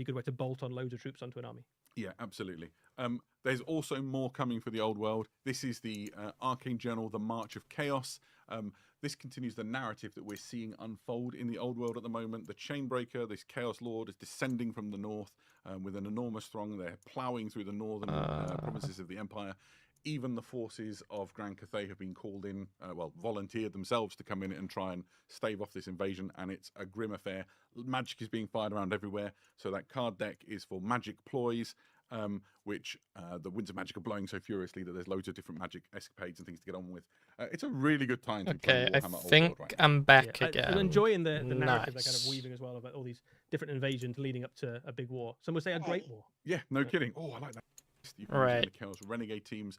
really good way to bolt on loads of troops onto an army. Yeah, absolutely. There's also more coming for the old world. This is the Arcane Journal, The March of Chaos. This continues the narrative that we're seeing unfold in the old world at the moment. The Chainbreaker, this Chaos Lord, is descending from the north with an enormous throng. They're ploughing through the northern provinces of the Empire. Even the forces of Grand Cathay have been called in, volunteered themselves to come in and try and stave off this invasion, and it's a grim affair. Magic is being fired around everywhere, so that card deck is for magic ploys, which the winds of magic are blowing so furiously that there's loads of different magic escapades and things to get on with. It's a really good time to be playing Okay, I Warhammer Old think World right now. I'm back again. I'm enjoying the narrative they're kind Nice. of weaving as well about all these different invasions leading up to a big war. Some would say a great war. Yeah, no kidding. Oh, I like that. You can Right. use the Chaos Renegade teams.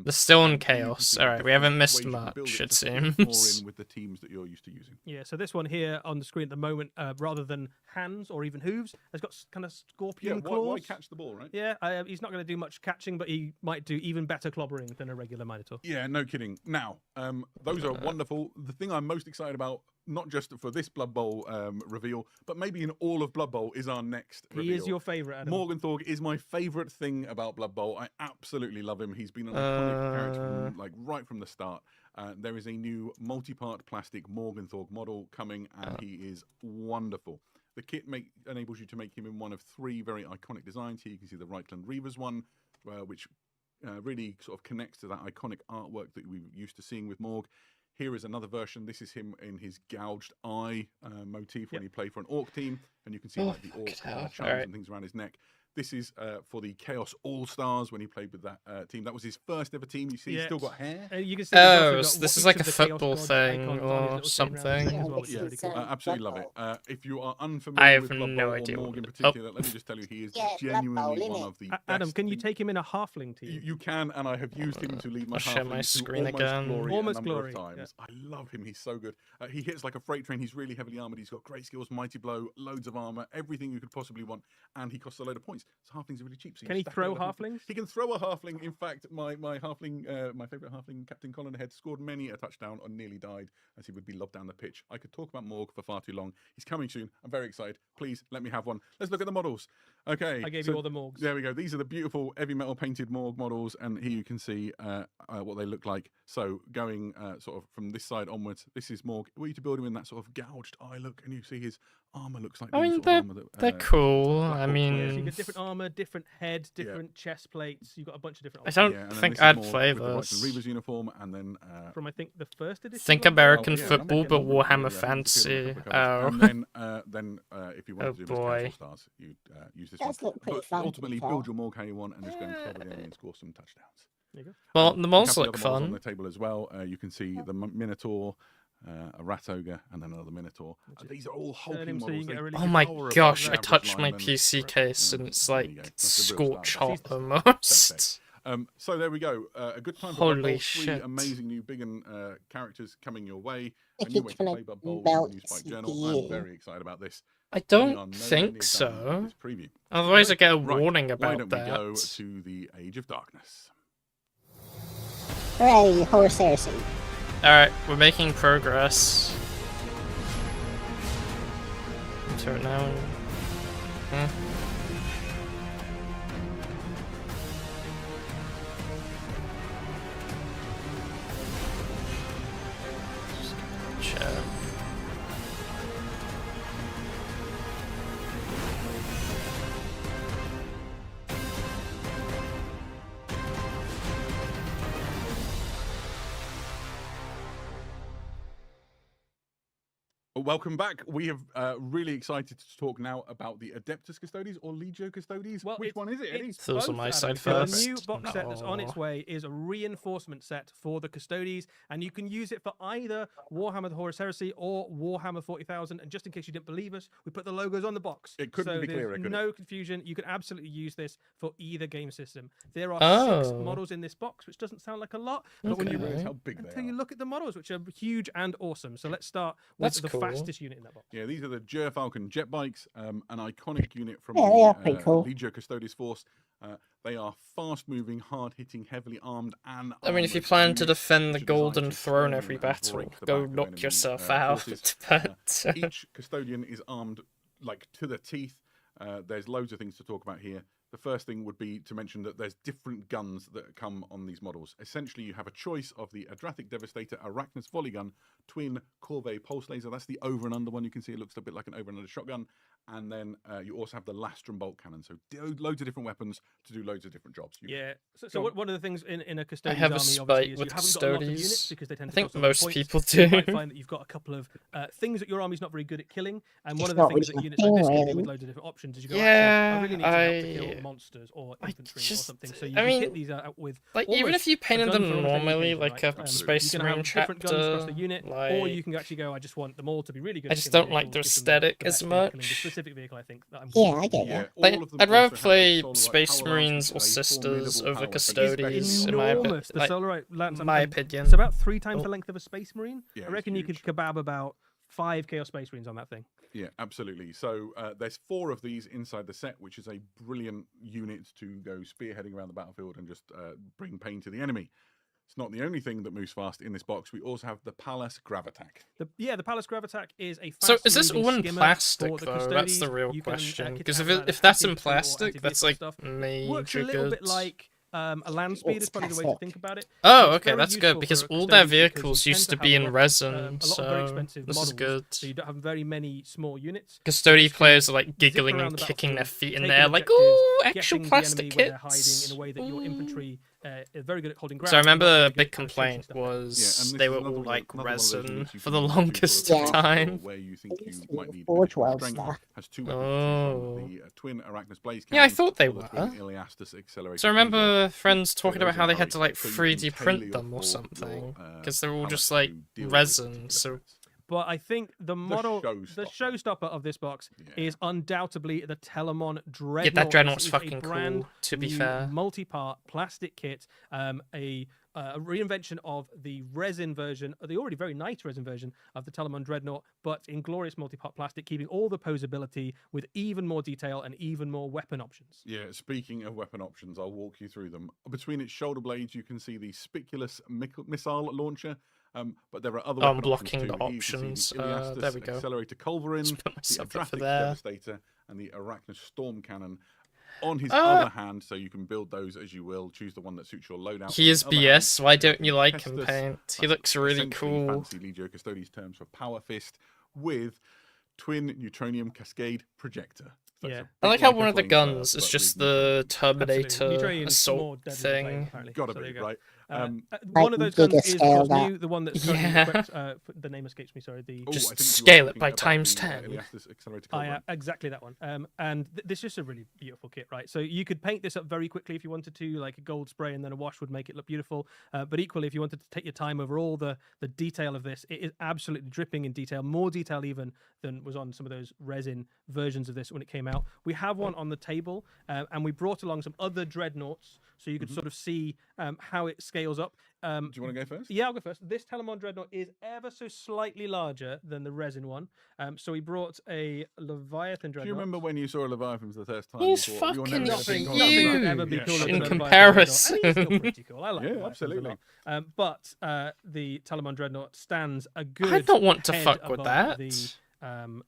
They're still in and here you can chaos. see the Alright, we different haven't missed ways you can build much, it it to fit more seems. in with the teams that you're used to using. Yeah, so this one here on the screen at the moment, rather than hands or even hooves, has got kind of scorpion claws. Why catch the ball, right? Yeah, he's not going to do much catching, but he might do even better clobbering than a regular Minotaur. Yeah, no kidding. Now, those are wonderful. The thing I'm most excited about, not just for this Blood Bowl reveal, but maybe in all of Blood Bowl, is our next reveal. He is your favourite, Adam. Morgenthau is my favourite thing about Blood Bowl. I absolutely love him. He's been an iconic character from, right from the start. There is a new multi-part plastic Morgenthau model coming, and he is wonderful. The kit enables you to make him in one of 3 very iconic designs. Here you can see the Reichland Reavers one, which really sort of connects to that iconic artwork that we're used to seeing with Morg. Here is another version. This is him in his gouged eye motif when he played for an Orc team, and you can see like the Orc charms and things around his neck. This is for the Chaos All-Stars when he played with that team. That was his first ever team. You see, he's still got hair. You can see he's also got So this is each like of a the Chaos football God thing icons on his or little chain around something. his neck as well, which is Yeah, really cool. Absolutely love it. If you are I unfamiliar have with Blood no Bowl or idea Morg in what it- particular, let me just tell you, he is Yeah, Blood genuinely Bowl, one innit? of the Adam, best. can you take him in a halfling team? You can, and I have used him to lead my I'll share my halflings to screen almost again. glory Almost a number glory, of times. I love him. He's so good. He hits like a freight train. He's really heavily armored. He's got great skills, mighty blow, loads of armor, everything you could possibly want, and he costs a load of points. So halflings are really cheap. So Can you he stack a throw load of points. halflings? He can throw a halfling. In fact, my halfling, my favourite halfling, Captain Colin Head, scored many a touchdown and nearly died as he would be lobbed down the pitch. I could talk about Morg for far too long. He's coming soon. I'm very excited. Please let me have one. Let's look at the models. Okay. I gave so you all the Morgs. there we go. These are the beautiful heavy metal painted Morg models, and here you can see what they look like. So going sort of from this side onwards, this is Morg. Were you to build him in that sort of gouged eye look, and you see his armor looks like I mean, sort of armor that, they're cool. Black I Hawks wear. So you mean, get different armor, different head, different chest plates. You've got a bunch of different I options. don't and then think this is I'd Morg play with the Reichland this. Reavers uniform, and then From I think the first edition. Think as well? American yeah, football, I'm but looking at Warhammer the, Fantasy. disappeared on a couple of covers. Oh. And then if you want Oh, to do this boy. Council Stars, you use this Does one. look pretty But fun, to be ultimately, fair. build your Morg how you want, and just go and clobber the enemy and score some touchdowns. There you go. Well, We the have models the look other models on fun. the table as well. You can see the Minotaur, a Rat Ogre, and then another Minotaur. These are all hulking him so you models. can get a They really Oh good my tower above gosh, the I average touched my lineman. PC case and it's There you go. like That's the real scorch style. hot Perfect. almost. So there we go. A good time for Holy Blood Bowl. 3 shit. amazing new big characters coming your way. A If new it's way to gonna play Blood Bowl with melt the new Spike the Journal. I'm year. very excited about this. I We are don't nowhere think near done so. with this preview. Otherwise, I get a Right, warning why about don't we go that. to the Age of Darkness? Hooray, Horus Heresy. Alright, we're making progress. Into it now. Hmm. Just gonna check. Welcome back. We have really excited to talk now about the Adeptus Custodes or Legio Custodes. Well, Which one is it, Eddie? It's Those are both, my Adam, side because first. The new box set that's on its No. way is a reinforcement set for the Custodes, and you can use it for either Warhammer the Horus Heresy or Warhammer 40,000. And just in case you didn't believe us, we put the logos on the box. It couldn't so be there's clearer, could it? no confusion. You can absolutely use this for either game system. There are 6 Oh. models in this box, which doesn't sound like a lot, but when you Okay. Realize how big they until you are. look at the models, which are huge and awesome. So let's start with That's the cool. fastest unit in that box. Yeah, these are the Falcon jet bikes, an iconic unit from Yeah, the they are pretty cool. Legio Custodes force. They are fast-moving, hard-hitting, heavily armed, and I mean, if you armoured plan to units defend the which are designed Golden to Throne turn every and battle, break the go back of knock enemy, yourself out. forces. But Each custodian is armed like to the teeth. There's loads of things to talk about here. The first thing would be to mention that there's different guns that come on these models. Essentially, you have a choice of the Adrathic Devastator, Arachnus Volley Gun, Twin Corvée Pulse Laser. That's the over and under one. You can see it looks a bit like an over and under shotgun. And then you also have the Lastrum Bolt Cannon. So loads of different weapons to do loads of different jobs. So one of the things in a Custodian's I have a army, spite obviously, is with you haven't got a lot of Custodies. units because they tend I to think cost a lot of most points. people So you do. might find that you've got a couple of things that your army's not very good at killing, and one It's of the not things that really units my like this thing, can do with really. loads of different options is you go, Yeah, actually, I really need some help to I- kill monsters or I infantry or just- something. So you I can mean, get these out with Like, even almost if you a painted gun them for almost any normally, occasion, like right? a You Space can Marine have different guns across the chapter, unit, or like- you can actually go, I just want them all to be really good. I at just killing don't like their vehicles, give them the aesthetic best as way of killing. The much. specific vehicle, I think, that I'm Yeah, going I for. get Yeah, that. Like, all of them I'd rather also have play Solar Space Power Lance, Marines which or is a Sisters formidable over power weapon. Custodies, in my Enormous. The like, Solar Lance, my opinion. It's about 3 times the Oh. length of a Space Marine. Yeah, I it's reckon you could huge. kebab about 5 Chaos Space Marines on that thing. Yeah, absolutely. So there's 4 of these inside the set, which is a brilliant unit to go spearheading around the battlefield and just bring pain to the enemy. It's not the only thing that moves fast in this box. We also have the Palace Gravatack. The Palace Gravatack is a So is this fast-moving all in skimmer plastic for the though? That's Custodies. the real You can, question. kit Because out if either if that's in anti-infantry or plastic, that's like anti-vehicle stuff. major Works a little bit goods. like a land speed It's is probably the way to plastic. think about it. Oh, It's okay, very that's useful good because for all their Custodies because vehicles you used to tend be have in a lot resin, of very so expensive this is models, good. So you don't have very many small units. Custody just players are like zip giggling around and the kicking their battlefield, feet in taking there, like, objectives, ooh, actual guessing the plastic enemy where they're kits. hiding in a way that your Ooh. infantry are very good at holding ground. So I but not remember very a good big at kind of chasing complaint stuff down. was and they this were is another all one- like another one of those resin units you for can the use for longest tactical time. Where you think They used you to might be need Forge additional World strength. stuff. Has 2 weapons Oh. to choose from: the Twin Arachnus Blaze Yeah, I Cannon thought they or the Twin were. Iliastus Accelerator. So I remember friends talking those about how are they had to like so you can 3D tailor print your them or your, something uh, because they're all palace just like to deal with resin. particular So threats. But I think the model, the showstopper. showstopper of this box Yeah. is undoubtedly the Telemon Dreadnought. yeah, that dreadnought's This is fucking a brand cool. To be new fair, multi-part plastic kit, a reinvention of the resin version, the already very nice resin version of the Telemon Dreadnought, but in glorious multi-part plastic, keeping all the posability with even more detail and even more weapon options. Yeah, speaking of weapon options, I'll walk you through them. Between its shoulder blades, you can see the Spiculus missile launcher, but there are other I'm weapon blocking options the too. You can see options. the Iliastus There we go. Accelerator Culverin, Just put the myself up for Adrathic there. Devastator, and the Arachnus Storm Cannon. On his Uh, other hand, so you can build those as you will, choose the one that suits your loadout. he On is the other BS. hand, Why you have don't the you like him, Kestus. Paint? He That's looks really essentially cool. Fancy Legio Custodes terms for Power Fist with twin neutronium cascade projector. So it's Yeah. a I bit like how a one of the flamethrower, guns is but just with the neutronium. Terminator Neutronium's more assault deadly than flame, thing. apparently. Gotta So there be, you go. right? One of those guns is, of gigascale course, that. new. The one that's currently Yeah. equipped, the name escapes me. Sorry. The Oh, Just I think you were scale it talking by about times the, 10. Iliastus Accelerator Oh, yeah, Culverin. exactly that one. And this is just a really beautiful kit, right? So you could paint this up very quickly if you wanted to, like a gold spray, and then a wash would make it look beautiful. But equally, if you wanted to take your time over all the detail of this, it is absolutely dripping in detail, more detail even than was on some of those resin versions of this when it came out. We have one on the table, and we brought along some other dreadnoughts, so you could sort of see how it scales up. Do you want to go first? Yeah, I'll go first. This Telemon Dreadnought is ever so slightly larger than the resin one. So we brought a Leviathan Do you Dreadnought. remember when you saw a Leviathan for the first time? He's you thought, "You're never fucking gonna think Nothing, I'm nothing gonna could do ever it." be Yeah. cooler In than a Leviathan comparison. Dreadnought. And he's still pretty cool. I like Yeah, Leviathans absolutely. a lot. But the Telemon Dreadnought stands a good I don't want to head fuck with above that.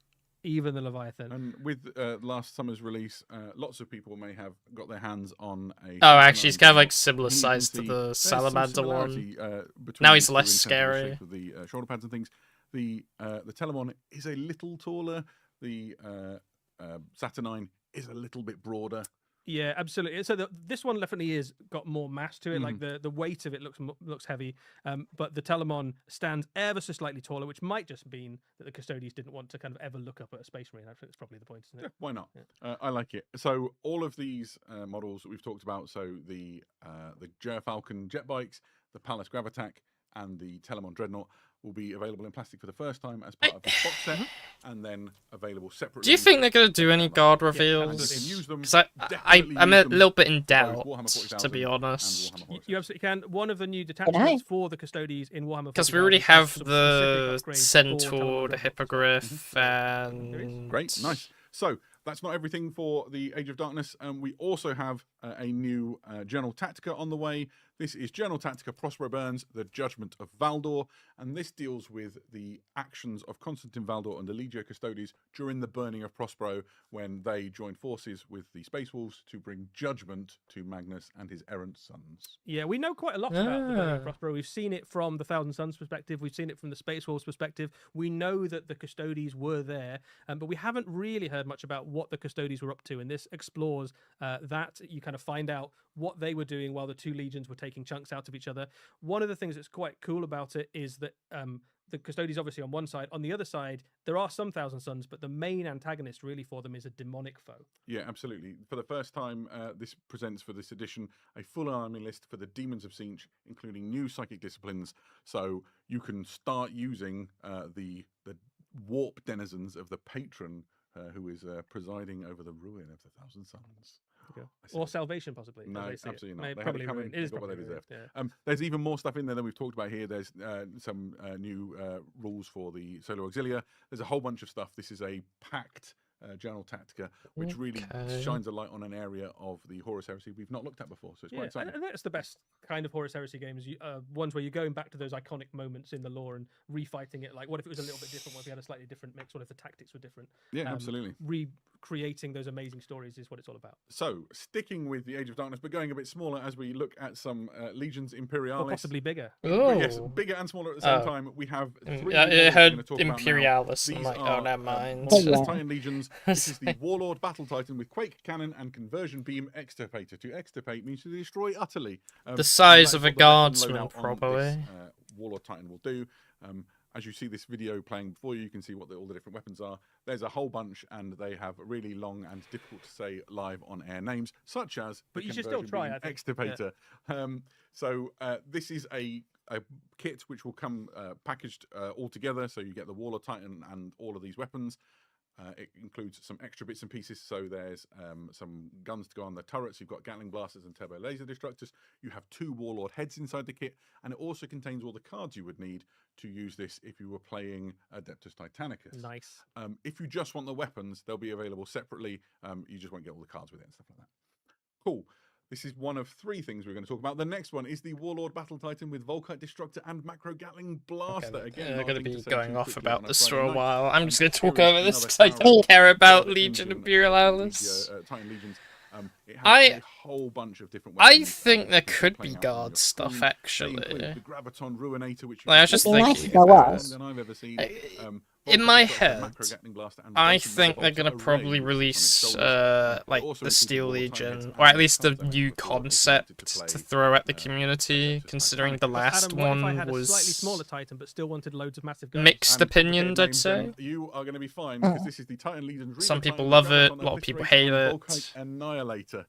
even the Leviathan. And with last summer's release, lots of people may have got their hands on a. Oh, actually, he's kind of like Dreadnought. similar And you can size to see the there's some salamander similarity, one. between Now the he's two less in terms of the scary. shape of the shoulder pads and things. The Telemon is a little taller. The Saturnine is a little bit broader. Yeah, absolutely. So this one definitely is got more mass to it. Like the weight of it looks heavy, but the Telemon stands ever so slightly taller, which might just mean that the Custodies didn't want to kind of ever look up at a Space Marine. I think that's probably the point, isn't Yeah, it? why not? Yeah. I like it. So all of these models that we've talked about, so the Falcon jet bikes, the Palace Gravatack, and the Telemon Dreadnought will be available in plastic for the first time as part of this box set, and then available separately. Do you think they're gonna do any guard And reveals? if you use them, Because definitely I'm use a them little bit in for both doubt, Warhammer to 40,000 be and honest. Warhammer 40,000. You absolutely can. One of the new detachments for the Custodies in Warhammer Because we already 40,000 have has some the specific upgrades for Centaur, Telemon the Dreadnoughts. Hippogriff, and Great, nice. So that's not everything for the Age of Darkness. We also have a new General Tactica on the way. This is General Tactica Prospero Burns, the Judgment of Valdor, and this deals with the actions of Constantine Valdor and the Legio Custodes during the burning of Prospero, when they joined forces with the Space Wolves to bring judgment to Magnus and his errant sons. Yeah, we know quite a lot about the burning of Prospero. We've seen it from the Thousand Suns perspective. We've seen it from the Space Wolves perspective. We know that the Custodes were there, but we haven't really heard much about what the Custodes were up to. And this explores that. You kind of find out what they were doing while the two legions were taking chunks out of each other. One of the things that's quite cool about it is that the Custodes obviously on one side. On the other side, there are some Thousand Suns, but the main antagonist really for them is a demonic foe. Yeah, absolutely. For the first time, this presents for this edition a full army list for the Demons of Siege, including new psychic disciplines. So you can start using the warp denizens of the patron who is presiding over the ruin of the Thousand Suns. Or salvation, possibly. No, absolutely not. Maybe, They probably haven't ruined. It is got what probably they deserve. ruined, yeah. There's even more stuff in there than we've talked about here. There's some new rules for the Solo Auxilia. There's a whole bunch of stuff. This is a packed General Tactica, which really shines a light on an area of the Horus Heresy we've not looked at before. So it's quite exciting. And that's the best kind of Horus Heresy games. Ones where you're going back to those iconic moments in the lore and refighting it. Like, what if it was a little bit different? What if we had a slightly different mix? What if the tactics were different? Yeah, absolutely. Recreating those amazing stories is what it's all about. So, sticking with the Age of Darkness, but going a bit smaller as we look at some Legions Imperialis. Or possibly bigger. Oh. Yes, bigger and smaller at the same time. We have three. I heard talk about Imperialis. now. I'm like, These oh, are, never mind. Titan Legions. This is the Warlord Battle Titan with Quake Cannon and Conversion Beam Extirpator. To extirpate means to destroy utterly. The size of a what the weapon guardsman, loadout on probably. this, Warlord Titan will do. As you see this video playing before you, you can see what all the different weapons are. There's a whole bunch, and they have really long and difficult to say live on air names, such as but the you should still try, I think. Extirpator. Yeah. This is a kit which will come packaged all together, so you get the Warlord Titan and all of these weapons. It includes some extra bits and pieces, so there's some guns to go on the turrets. You've got Gatling blasters and turbo laser destructors. You have 2 Warlord heads inside the kit, and it also contains all the cards you would need to use this if you were playing Adeptus Titanicus. Nice. If you just want the weapons, they'll be available separately. You just won't get all the cards with it and stuff like that. Cool. This is one of 3 things we're going to talk about. The next one is the Warlord Battle Titan with Volkite Destructor and Macro Gatling Blaster. Okay, Again, they're going to be going off about this this for a while. I'm just going to talk over this because I don't care about Legion Imperialis. Titan Legions. It has I- a whole bunch of different weapons. I think there that you could can be play out on guard your stuff, screen. They actually. include the Graviton Ruinator, which Like, I was just is thinking- better was. than I've ever seen. In my Volkite Destructor, head, Macro Gatling Blaster, and I Vulcan think they're Volkite gonna Array, probably which is on its release shoulders. like Also the includes Steel Warlord Legion, Titans or at and least the cards that new make it possible concept to to play, throw at the Adeptus community, considering the Titanicus. last Adam, what if I one had a was slightly smaller Titan, but still wanted loads of massive guns? mixed And opinions, I'd names, say. you are going to be fine because this is the Titan Legion. Some Reader people Titan, love it, Graviton a lot of people Obliterator, hate and it. Volkite Annihilator.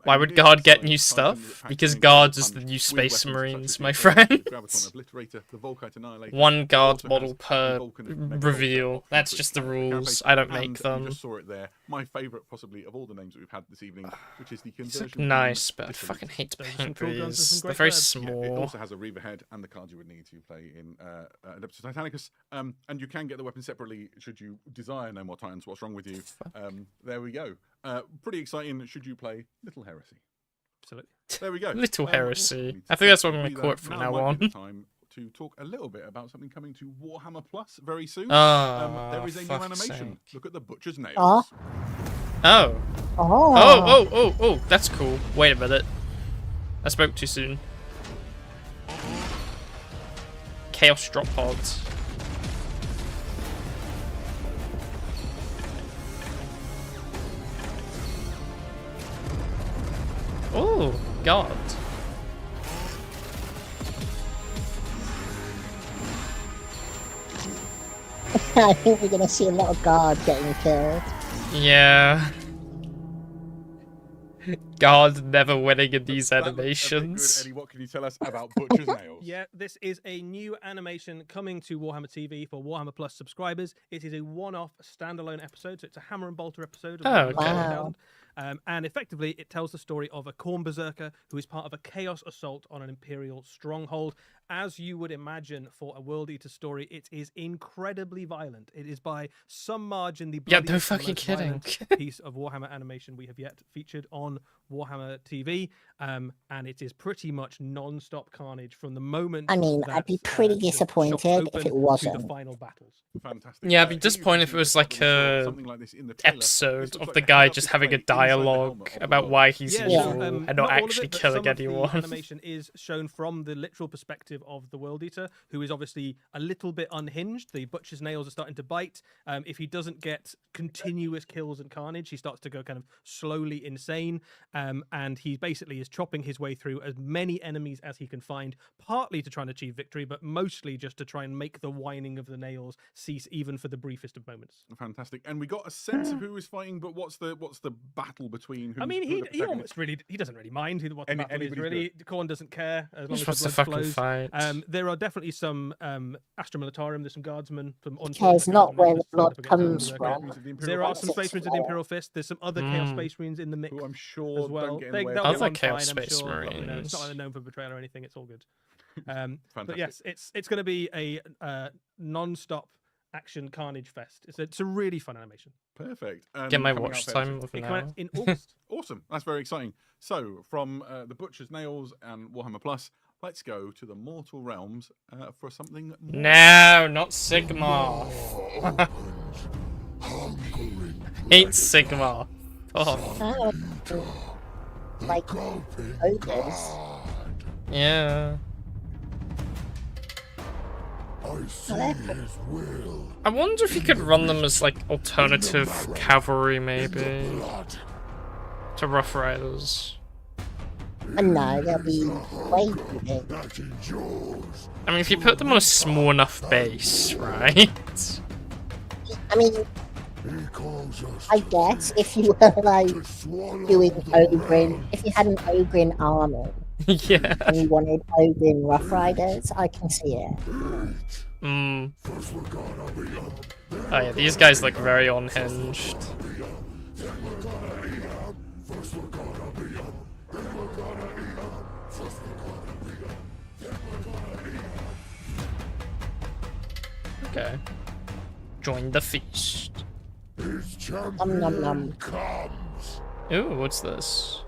Why A would mid-sized God get new Titan stuff? that packs Because an Guards incredible is the punch new with Space weapons such Marines, as my the Graviton friends. Obliterator, the Volkite Annihilator. One guard also model has per the Vulcan Mega reveal. Volkite That's Option just the Switch rules. Cafe, I don't make and them. You just saw it there. My favourite, possibly, of all the names that we've had this evening, which is the These Conversion look Beam nice, but I Dissolute. fucking hate to Those are some paint cool guns and these. some They're great very birds. Yeah, it small. also has a Reaver head and the cards you would need to play in Adeptus Titanicus. And you can get the weapon separately should you desire no more Titans. What's wrong with you? There we go. Pretty exciting should you play Little Heresy. Absolutely. There we go. Little Heresy. need I to think that's what I'm say going to call it from now might be on. the time to talk a little bit about something coming to Warhammer Plus very soon. Oh, there is a new fuck's animation. sake. Look at the Butcher's Nails. Aw. Oh. Oh. Oh, that's cool. Wait a minute. I spoke too soon. Chaos drop pods. Oh, God. I think we're gonna see a lot of guard getting killed. Yeah. God never winning in these That looks a bit animations. Good, Eddie, what can you tell us about Butcher's Nails? Yeah, this is a new animation coming to Warhammer TV for Warhammer Plus subscribers. It is a one-off standalone episode, so it's a Hammer and Bolter episode. Of Oh, Warhammer okay. 40,000. And effectively, it tells the story of a Khorne Berserker who is part of a chaos assault on an Imperial stronghold. as you would imagine for a World Eater story, it is incredibly violent. It is by some margin the Yeah, bloodiest no and fucking most kidding. violent piece of Warhammer animation we have yet featured on Warhammer TV, and it is pretty much non-stop carnage from the moment. I mean, I'd be pretty the shops disappointed if open it to the wasn't. final battles. Fantastic. Yeah, I'd be Here you disappointed can if see it was the fact like that we saw a something like this in the trailer. This episode looks of like the a guy head-up just having a display inside the dialogue helmet of the about world. why he's Yeah, evil so, and not all of actually it, but killing some of anyone. the animation is shown from the literal perspective of the World Eater, who is obviously a little bit unhinged. The butcher's nails are starting to bite. If he doesn't get continuous kills and carnage, he starts to go kind of slowly insane. And he basically is chopping his way through as many enemies as he can find, partly to try and achieve victory, but mostly just to try and make the whining of the nails cease, even for the briefest of moments. Fantastic. And we got a sense of who is fighting, but what's the battle between? I mean, who are the he almost really he doesn't really mind what the battle is. anybody's Really, Khorne doesn't care as long Just as wants the to blood fucking flows. fight. There are definitely some Astra Militarum. There's some guardsmen. Some Cares not where the just blood stand up comes against from. Of the Imperial There are Fist, some Space Marines of the Imperial Fist. There's some other Chaos Mm. Space Marines in the mix who I'm sure as well. don't get in the way They'll of get Other on Chaos fine, I'm Space sure. But, you know, it's not Marines. like they're known for betrayal or anything. It's all good. Fantastic. But yes, it's going to be a non-stop action carnage fest. It's a really fun animation. Perfect. Get my Coming out watch fairly time soon. of It an came out hour. in August. Awesome. That's very exciting. So, from the Butcher's Nails and Warhammer Plus, let's go to the Mortal Realms for something more. No, not Sigma. Hate Sigma. Oh, Like ogres. yeah. I wonder if you could run them as like alternative cavalry, maybe, to Rough Riders. And no, they'll be way too big. I mean, if you put them on a small enough base, right? I mean, I guess if you were like doing Ogrin, if you had an Ogrin army Yeah. and you wanted Ogrin Rough Riders, I can see it. Mm. Oh yeah, these guys look very unhinged. Okay. Join the feast. Nom nom nom. Ooh, what's this?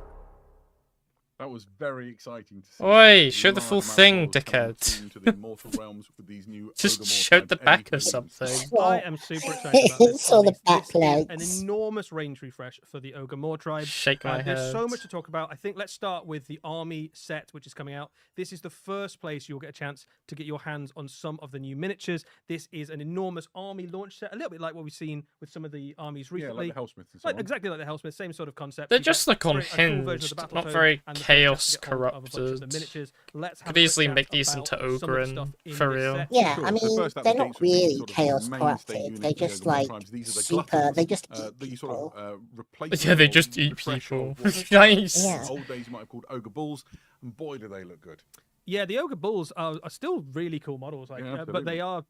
That was very exciting to see. Oi, show the Large full amount of thing, models coming dickhead. soon to the Mortal Realms with these new Just Ogre show Mortal the types, back or any something. I am super excited about this. Saw the release. This is back an legs. enormous range refresh for the Ogre Moor tribe. Shake my head. There's so much to talk about. I think let's start with the army set, which is coming out. This is the first place you'll get a chance to get your hands on some of the new miniatures. This is an enormous army launch set, a little bit like what we've seen with some of the armies Yeah, recently. like the Hellsmiths and so on. Exactly like the Hellsmith, same sort of concept. They You just get look a cool version of the unhinged, Battle not Toad very and the chaos first chance to get hold of a bunch of the corrupted. miniatures. Let's have Could a quick easily chat make these about into some of the Ogren, stuff in for this real. set. Yeah, Sure, I the mean, first out they're the not gates would be really sort of chaos mainstay corrupted. unit They're of the just Ogre Moor like tribes. These are the super. gluttons, They just that eat you sort people. of replace. Yeah, they or just eat refresh people. of what Nice. Yeah. old days you might have called Ogre Bulls, and boy do they look good. Yeah, the Ogre Bulls are still really cool models, like, Yeah, but they are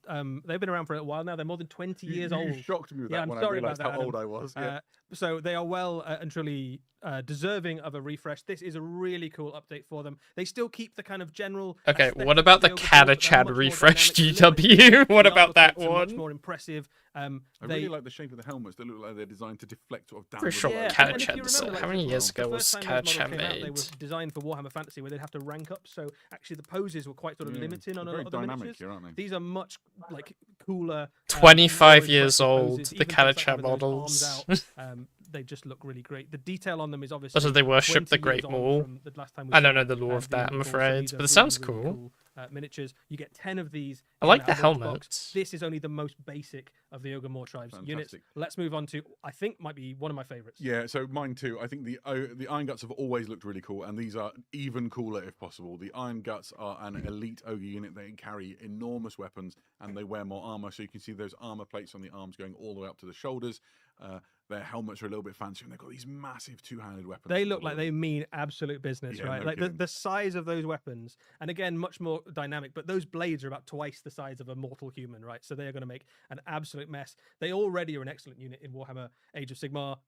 they've been around for a while now. They're more than 20 years You old. shocked me with Yeah, that I'm when I sorry about realised that, how old Adam. I was. Yeah. So they are well and truly deserving of a refresh. This is a really cool update for them. They still keep the kind of general. Okay, aesthetic what of about the Ogre Bulls, but they're Catachad much more refresh dynamic, a little bit GW? different. What The about that armor plates are much one? more impressive. I They really like the shape of the helmets. They look like they're designed to deflect sort of down. Pretty sure yeah, Catachad and if you was- remember, how like, many years the ago was first time those models Catachad came out, They made? were designed for Warhammer Fantasy, where they'd have to rank up. So actually, the poses were quite sort of Yeah, limiting on a they're lot of very the dynamic miniatures. here, aren't they? These are much like cooler. 25 more years impressive old, poses, the even things like Catachad having those arms models. out, they just look really great. The detail on them is obviously. Also, they worship 20 the years Great on Maul. from the last time we I don't saw, know the lore of that, I'm Before, so afraid, these are but it really, sounds really cool. cool miniatures. You get 10 of these. I in like that the launch box. helmets. This is only the most basic of the Ogre Moor tribes units. Fantastic. Let's move on to I think might be one of my favorites. Yeah, so mine too. I think the Iron Guts have always looked really cool, and these are even cooler if possible. The Iron Guts are an elite ogre unit. They can carry enormous weapons, and they wear more armor. So you can see those armor plates on the arms going all the way up to the shoulders. Their helmets are a little bit fancier, and they've got these massive two-handed weapons. They look like they mean absolute business, Yeah, right? no Like kidding. the size of those weapons, and again, much more dynamic, but those blades are about twice the size of a mortal human, right? So they are going to make an absolute mess. They already are an excellent unit in Warhammer Age of Sigmar.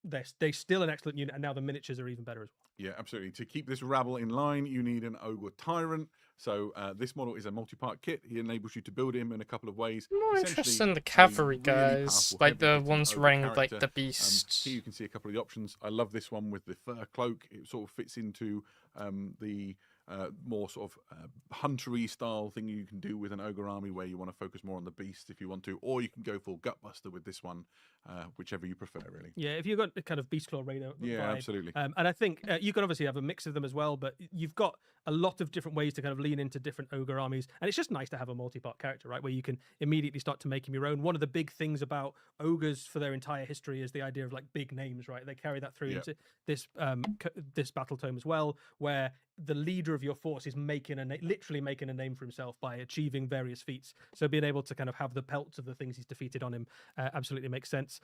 They're still an excellent unit, and now the miniatures are even better as well. Yeah, absolutely. To keep this rabble in line, you need an Ogre Tyrant. So this model is a multi-part kit. He enables you to build him in a couple of ways. I'm more Essentially, interested in the a cavalry really guys, powerful, like the heavy-hitting ones ogre wearing like character. the beasts. Here you can see a couple of the options. I love this one with the fur cloak. It sort of fits into the more sort of huntery style thing you can do with an ogre army, where you want to focus more on the beast if you want to, or you can go full gutbuster with this one, whichever you prefer, really. Yeah, if you've got the kind of Beast Claw Raider Yeah, vibe. absolutely. And I think you can obviously have a mix of them as well, but you've got a lot of different ways to kind of lean into different ogre armies, and it's just nice to have a multi-part character, right, where you can immediately start to make him your own. One of the big things about ogres for their entire history is the idea of like big names, right? They carry that through into this this battle tome as well, where the leader of your force is literally making a name for himself by achieving various feats. So being able to kind of have the pelts of the things he's defeated on him absolutely makes sense.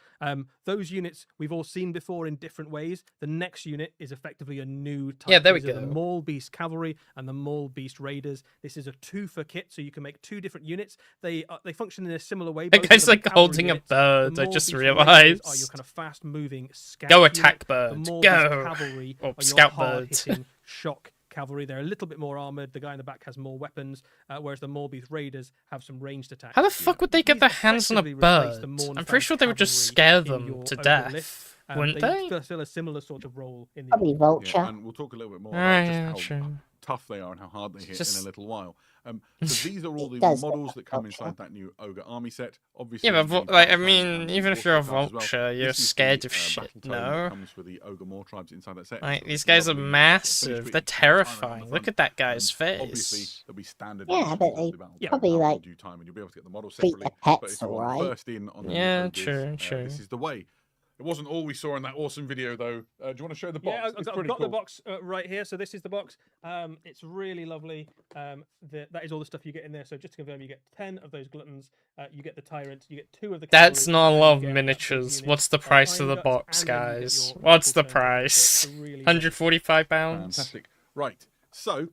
Those units we've all seen before in different ways. The next unit is effectively a new type. Yeah, there we These are go. The Maul Beast Cavalry and the Maul Beast Raiders. This is a 2-for kit, so you can make 2 different units. They function in a similar way. That Both of guy's them are like cavalry holding a units. The bird. I Maul just Beast Raiders realized. are your kind of fast-moving scout Go unit. attack The bird. Maul Go. Beast Cavalry Or are your scout bird. hard-hitting shock cavalry. They're a little bit more armored. The guy in the back has more weapons, whereas the Maul Beast Raiders have some ranged attacks. How the fuck would they get These their hands on a effectively replace bird? the Morn I'm Fan pretty sure they would just cavalry scare in them your to ogre death, list. wouldn't they? Still a similar sort of role in the Probably Vulture. Yeah, and we'll talk a little bit more Oh, about yeah, just how true. tough they are and how hard they hit Just- in a little while. So these are all the does look models like that come Vulture. inside that new ogre army set. Obviously, Yeah, but the like, I battle mean, tank and even if warfare you're a cards as well. vulture, you're This is scared the, of shit, battle tome that no? comes with the ogre Moor tribes inside that set. Like, So these it's guys are lovely, massive. finished They're with the tire around the terrifying. front. Look at that guy's Obviously, face. there'll be standard. Yeah, editions but of they the battle probably, tank like, in due time, and you'll be able to get the models treat separately. their But pets if you want alright. first in on the Yeah, ogres, true, true. This is the way. It wasn't all we saw in that awesome video, though. Do you want to show the box? Yeah, It's I've pretty got cool. the box right here. So this is the box. It's really lovely. That is all the stuff you get in there. So just to confirm, you get 10 of those gluttons. You get the tyrant. You get 2 of the. That's cavalry, not a and lot you of get that miniatures. unit What's the of price of iron the guts, box, and then you get guys? your What's the battle tome. price? So it's a really 145 pounds. Fantastic. Right. So,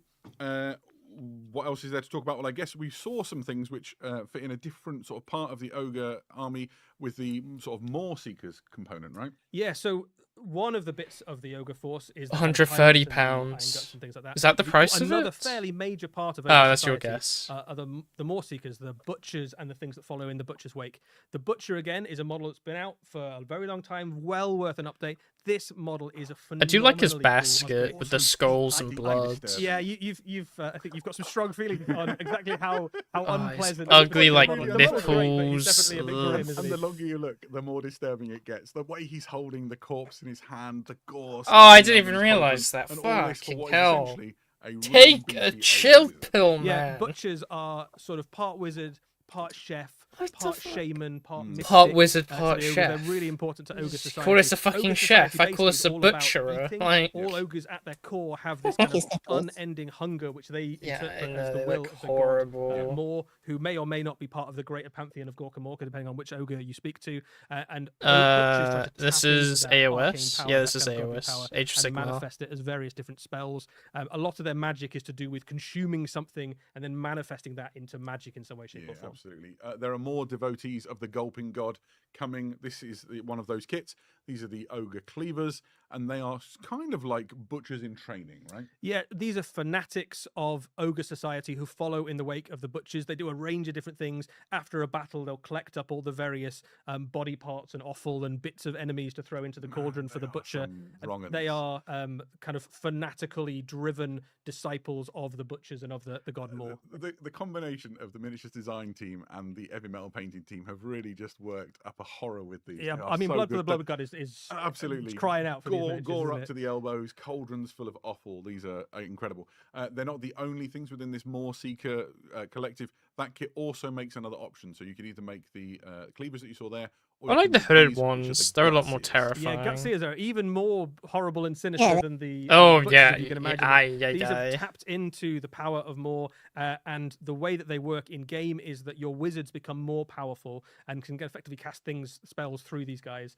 what else is there to talk about? Well, I guess we saw some things which fit in a different sort of part of the ogre army with the sort of Maw Seekers component, right? Yeah, so one of the bits of the ogre force is the £130 kind of iron guts and things like that. Is that the price of Another it? fairly major part of Oh, ogre that's your society, guess. are the Maw Seekers, the butchers, and the things that follow in the butcher's wake. The butcher again is a model that's been out for a very long time, well worth an update. This model is a I phenomenally do like his cool basket update. with the skulls and I'm blood. disturbed. Yeah, you've I think you've got some strong feelings on exactly how Oh, his unpleasant. ugly, the like, model is. The model's great, but he's nipples, definitely a big grim, ugh. isn't And he? the longer you look, the more disturbing it gets. The way he's holding the corpse in his hand, the gore. Oh, I smearing didn't on even his realise cauldron, that. and all this for Fucking what is hell. essentially a really Take a beefy chill ogre wizard. pill, Yeah, man. butchers are sort of part wizard, part chef, What the part fuck? shaman, part mystic, Part wizard, to part the ogre. chef. They're really important to ogre society. Call us a fucking Ogre chef. society I call us basically a is all about butcherer. eating. Like, All ogres at their core have this Suck kind his of nipples. unending hunger, which they yeah, I interpret know, as the they will look of the horrible. god Maw, who may or may not be part of the greater pantheon of Gork and Morka, depending on which ogre you speak to. And butchers try to This tap into is that arcane AOS. power, Yeah, that this is kind of godly AOS. power, Age of and Sigmar. manifest it as various different spells. A lot of their magic is to do with consuming something and then manifesting that into magic in some way, shape, Yeah, or form. absolutely. There are more devotees of the Gulping God coming. This is one of those kits. These are the Ogre Cleavers, and they are kind of like butchers in training, right? Yeah, these are fanatics of ogre society who follow in the wake of the butchers. They do a range of different things. After a battle, they'll collect up all the various body parts and offal and bits of enemies to throw into the cauldron for They the are butcher. some wrong They uns. are kind of fanatically driven disciples of the butchers and of the god Maw. The combination of the miniatures design team and the heavy metal painting team have really just worked up a horror with these. Yeah, They are I mean, so Blood for the good. Blood God is Absolutely. crying out for these Gore, miniatures, gore isn't up it? to the elbows, cauldrons full of offal. These are incredible. They're not the only things within this Maw Seeker collective. That kit also makes another option. So you can either make the cleavers that you saw there. Or I you like can the make hooded these, which are the ones. They're a lot more Gutseers. terrifying. Yeah, Gutseers are even more horrible and sinister Yeah. than the Oh, butchers, yeah, if you can yeah, imagine. aye, These aye. have tapped into the power of Maw, and the way that they work in game is that your wizards become more powerful and can effectively cast spells through these guys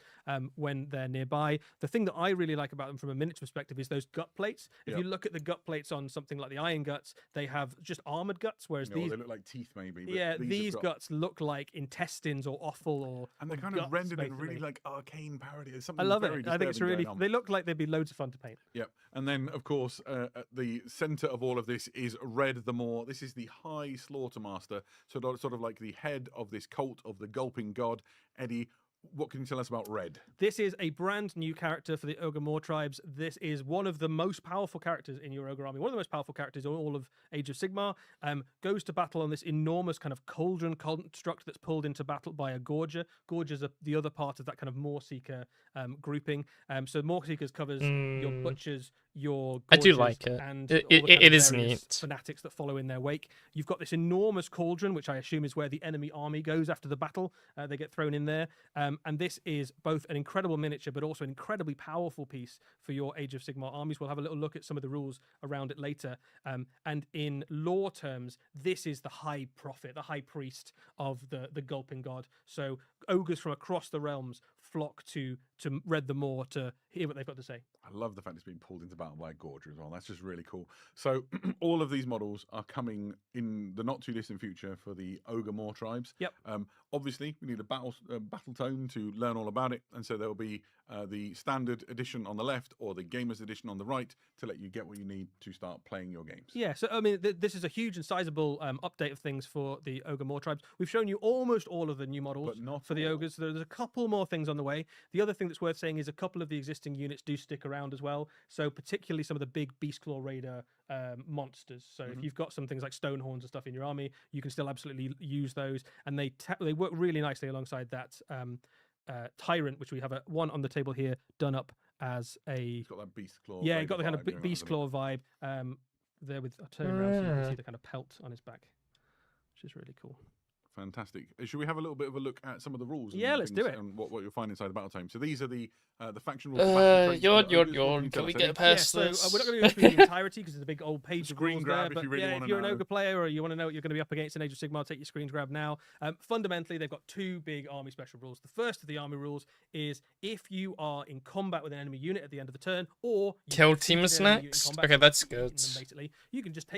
when they're nearby. The thing that I really like about them from a miniature perspective is those gut plates. If Yep. you look at the gut plates on something like the Iron Guts, they have just armored guts, whereas You know, these they look like teeth, maybe. But yeah, these have these got- guts look like intestines or offal or And they're kind kind guts, of rendered in basically. really like arcane parody. It's I something love very it. I think it's disturbing really. going on. They look like they'd be loads of fun to paint. Yep. And then, of course, at the center of all of this is Red the Maw. This is the High Slaughtermaster, sort of like the head of this cult of the Gulping God. Eddie, what can you tell us about Red? This is a brand new character for the Ogre Maw tribes. This is one of the most powerful characters in your Ogre army. One of the most powerful characters in all of Age of Sigmar. Goes to battle on this enormous kind of cauldron construct that's pulled into battle by a Gorger. Gorgers are the other part of that kind of Maw Seeker grouping. So Maw Seekers covers your Butchers, your I Gorgers, do like it. and It is various neat. fanatics that follow in their wake. You've got this enormous cauldron, which I assume is where the enemy army goes after the battle. They get thrown in there. And this is both an incredible miniature, but also an incredibly powerful piece for your Age of Sigmar armies. We'll have a little look at some of the rules around it later. And in lore terms, this is the high prophet, the high priest of the Gulping God. So ogres from across the realms flock to Red the Maw to hear what they've got to say. I love the fact it's being pulled into battle by a Gorger as well. That's just really cool. So all of these models are coming in the not too distant future for the Ogre Maw tribes. Yep. Obviously, we need a battle tome to learn all about it, and so there will be the standard edition on the left or the gamers edition on the right to let you get what you need to start playing your games. Yeah, so I mean, this is a huge and sizable update of things for the Ogre Maw tribes. We've shown you almost all of the new models But not for the all. ogres. There's a couple more things on the way. The other thing that's worth saying is a couple of the existing units do stick around as well. So particularly some of the big Beastclaw Raider monsters. So if you've got some things like Stonehorns and stuff in your army, you can still absolutely use those, and they work really nicely alongside that Tyrant, which we have one on the table here done up as a. It's got that beast claw. Yeah, got the kind of vibe going on, beast hasn't it? claw vibe. There with I'll turn around so you can see the kind of pelt on his back, which is really cool. Fantastic. Should we have a little bit of a look at some of the rules? Yeah, let's do it. And what you'll find inside the battle tome. So these are the faction rules. Battle traits for the ogres. Can we So get Eddie? past Yeah, this? so we're not going to go through the entirety because there's a big old page of Screen rules grab there. if But you really yeah, wanna if you're an know. ogre player or you want to know what you're going to be up against in Age of Sigmar, take your screens grab now. Fundamentally, they've got two big army special rules. The first of the army rules is if you are in combat with an enemy unit at the end of the turn, or you Kill defeat team is an enemy unit in next? combat, Okay, so that's you've beaten good. them, basically, you can just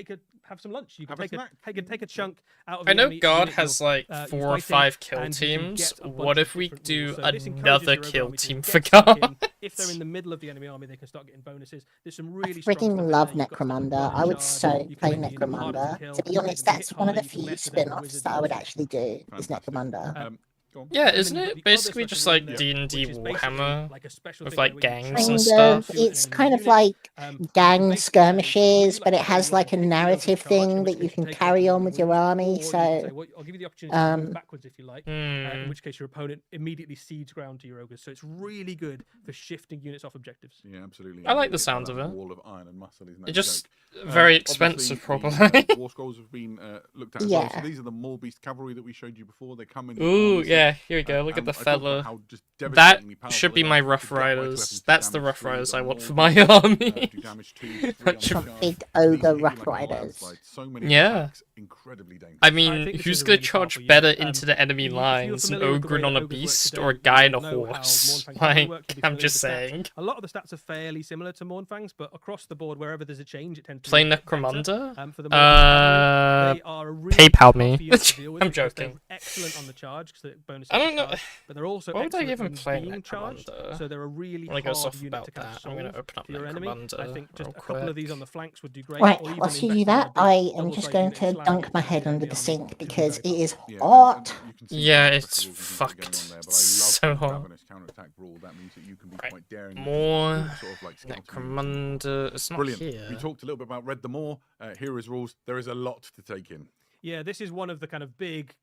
have some lunch. You can Have a take a chunk out of. I the know enemy God unit has you're, like you're 4 or fighting, 5 kill and you can teams. get a bunch What of if we different do rules. So this encourages another your ogre kill army to team get for stuck God? in. If they're in the middle of the enemy army, they can start getting bonuses. There's some really I strong stuff in freaking there. love You've got stuff like Necromunda. Burning I would Charge, so you can play make the unit harder Necromunda. kill, To be make honest, them hit that's one of the harder, you can few mess with them with spin-offs wizards that I and would stuff. actually do, is Fantastic. Necromunda. Go on. Yeah, And then isn't you've got it the other basically special just rule in like there, D&D which is basically Warhammer like a special with thing like where you gangs can and Kind stuff? of. to an It's enemy kind of unit. like You gang can basically say, skirmishes, would but you it like has to like a hit the ogre narrative charge, in thing which that case you can take carry the on with your wounds, army. or you can say, So, well, I'll give you the opportunity to move backwards if you like, in Hmm. which case your opponent immediately cedes ground to your ogres. So it's really good for shifting units off objectives. Yeah, absolutely. I like the It's sound that of it. Wall of iron and muscle is no It just joke. very Obviously, expensive, the, probably. War scrolls have been looked at as well. So Yeah. these are the Maulbeast cavalry that we showed you before. They come in. the Ooh, army set. yeah, here we go. Look at And the I talked about fella. how just That devastatingly powerful should be they my are. Rough The death right Riders. weapons do That's the damage Rough 3, Riders the I want Maulbeast, for my army. do damage 2, 3 Bunch on of the charge. big These ogre hit you rough like a riders. landslide. So many Yeah. attacks, incredibly dangerous. I I mean, think this who's is a gonna really powerful charge unit. better into the enemy If you're lines? An familiar with the way ogre that on a ogres work beast today, or a you guy in a will know how horse? Mournfang's army Like, work. You'll be I'm familiar just with the stats. saying. A lot of the stats are fairly similar to Mournfang's, but across the board, wherever there's a change, it tends to Play be a bit better. Necromunda? For the Mournfang's cavalry, they are a really PayPal tough me. unit to deal with I'm because they're joking. Excellent on the charge because they're bonus. I don't know. charge, but they're also Why would I excellent even when play being charged. Necromunda? So they're a really When it goes hard off unit about to kind that, of I'm gonna solve open up for your enemy. I Necromunda think just real a couple of these quick. on the flanks would do great. right, or even whilst you investing do in a that, big I am double-sided just going unit to slamming dunk my into head the under enemy the army. sink because it is Yeah, hot. and you can see Yeah, the it's special rules and things that are going fucked. on there, but I love So the hot. ravenous counterattack rule. That means that you can be Right, quite daring. with more these sort of like scouting units. Necromunda. It's not Brilliant. here. We talked a little bit about Red the Maw. Here is rules. There is a lot to take in. Yeah, this is one of the kind of big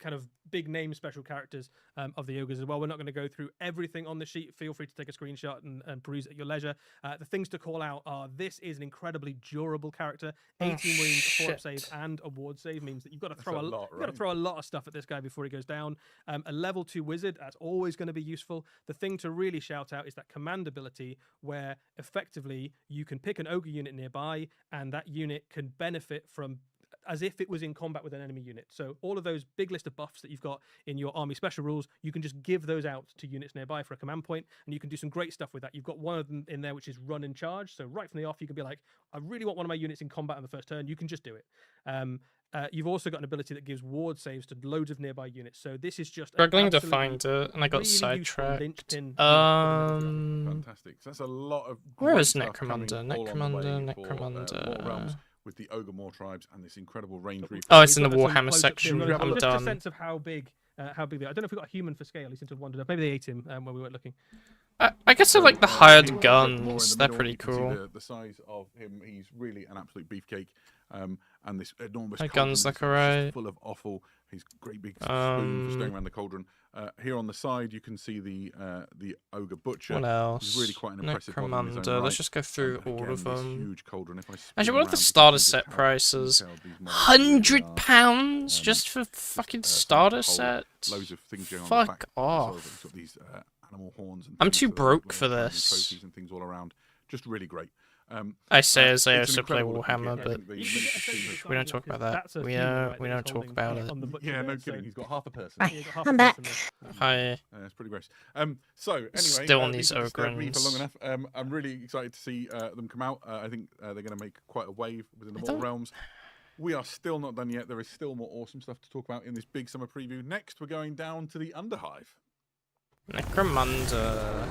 name special characters of the ogres as well. We're not going to go through everything on the sheet. Feel free to take a screenshot and peruse at your leisure. The things to call out are this is an incredibly durable character. 18 wounds, 4 up save, and a ward save means that you've got to throw a lot, you've got to right? throw a lot of stuff at this guy before he goes down. A level 2 wizard, that's always going to be useful. The thing to really shout out is that command ability, where effectively you can pick an ogre unit nearby, and that unit can benefit from as if it was in combat with an enemy unit. So all of those big list of buffs that you've got in your army special rules, you can just give those out to units nearby for a command point, and you can do some great stuff with that. You've got one of them in there which is run and charge. So right from the off, you can be like, I really want one of my units in combat on the first turn. You can just do it. You've also got an ability that gives ward saves to loads of nearby units. So this is just Struggling to find it, and I got really sidetracked. linchpin for Fantastic. So that's a lot of. Where great is stuff coming Necromunda? all on the way Necromunda, for, War Realms Necromunda. with the Ogre Moor tribes and this incredible range refresh. Oh, it's in the We've got some Warhammer close-ups here. section. We've got I'm just a done. sense of how big they are. I don't know if we got a human for scale. He seemed to have wandered up. Maybe they ate him when we weren't looking. I guess I like the here hired we've got more in the guns. They're middle. pretty You can see cool. the size of him. He's really an absolute beefcake. And this enormous My cauldron guns is look just alright. full of offal. His great big spoon for stowing around the cauldron. Here on the side, you can see the ogre butcher. What else? He's really quite an impressive model in his own Necromunda. right. Let's just go through And all again, of this them. huge cauldron. If I spin Actually, what are around, the you can starter see set just how prices? detailed these models really are. £100 just for fucking some starter whole- set? Loads of things going on. the Fuck back as well. off. It's got these animal horns and I'm things too that broke look for like tiny this. trophies and things all around. Just really great. I say as I it's an also play incredible looking Warhammer, kit. I but think the miniature team is- we don't talk about that. We don't talk about it. Yeah, no kidding. He's got half a person. Right, I'm back. Hi. It's pretty gross. So anyway, Still on these have disturbed me for long Ogrins. enough. I'm really excited to see them come out. I think they're going to make quite a wave within the I Mortal don't- Realms. We are still not done yet. There is still more awesome stuff to talk about in this big summer preview. Next, we're going down to the Underhive. Necromunda.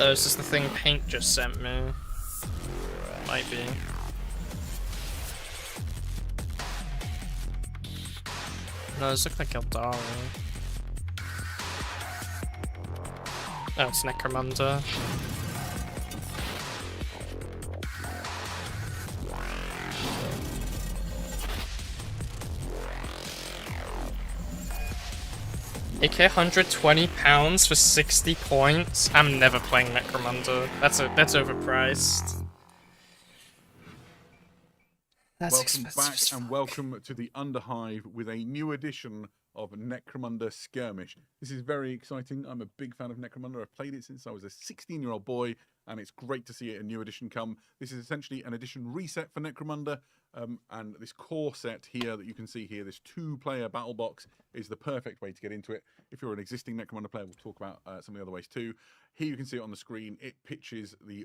Oh, is this the thing Paint just sent me? Might be. No, those look like Eldari. Oh, it's Necromunda. AK £120 for 60 points. I'm never playing Necromunda. That's overpriced. That's Welcome expensive back as and fuck. welcome to the Underhive with a new edition of Necromunda Skirmish. This is very exciting. I'm a big fan of Necromunda. I've played it since I was a 16-year-old boy, and it's great to see a new edition come. This is essentially an edition reset for Necromunda, and this core set here that you can see here, this 2-player battle box, is the perfect way to get into it. If you're an existing Necromunda player, we'll talk about some of the other ways too. Here you can see it on the screen. It pitches the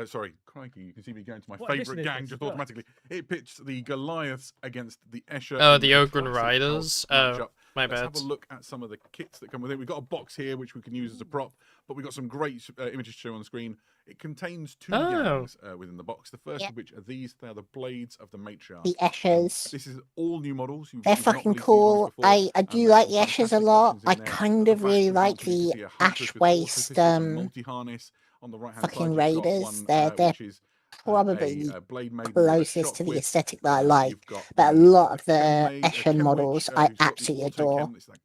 sorry, crikey, you can see me going to my favourite gang just automatically. It pitches the Goliaths against the Escher. Oh, and the Ogren classic Riders. house Oh, matchup. my Let's bad. have a look at some of the kits that come with it. We've got a box here which we can use as a prop, but we've got some great images to show on the screen. It contains 2 gangs within the box. The first of which are these. They are the Blades of the Matriarch. The Eschers. This is all new models. They're you've not fucking released these cool. ones before, I and do there's like some the Eschers a fantastic lot. options in I there. kind At of the back, really for like example, you can the see a Huntress ash with 4 waste statistics and multi-harness. On the right-hand fucking side, you've got raiders. one, They're which is probably Blade Maiden with a closest to the shockwave. aesthetic that I like. You've got But a the, lot of the Ken Escher Witch, models who's I got the absolutely auto adore. Ken, it's like,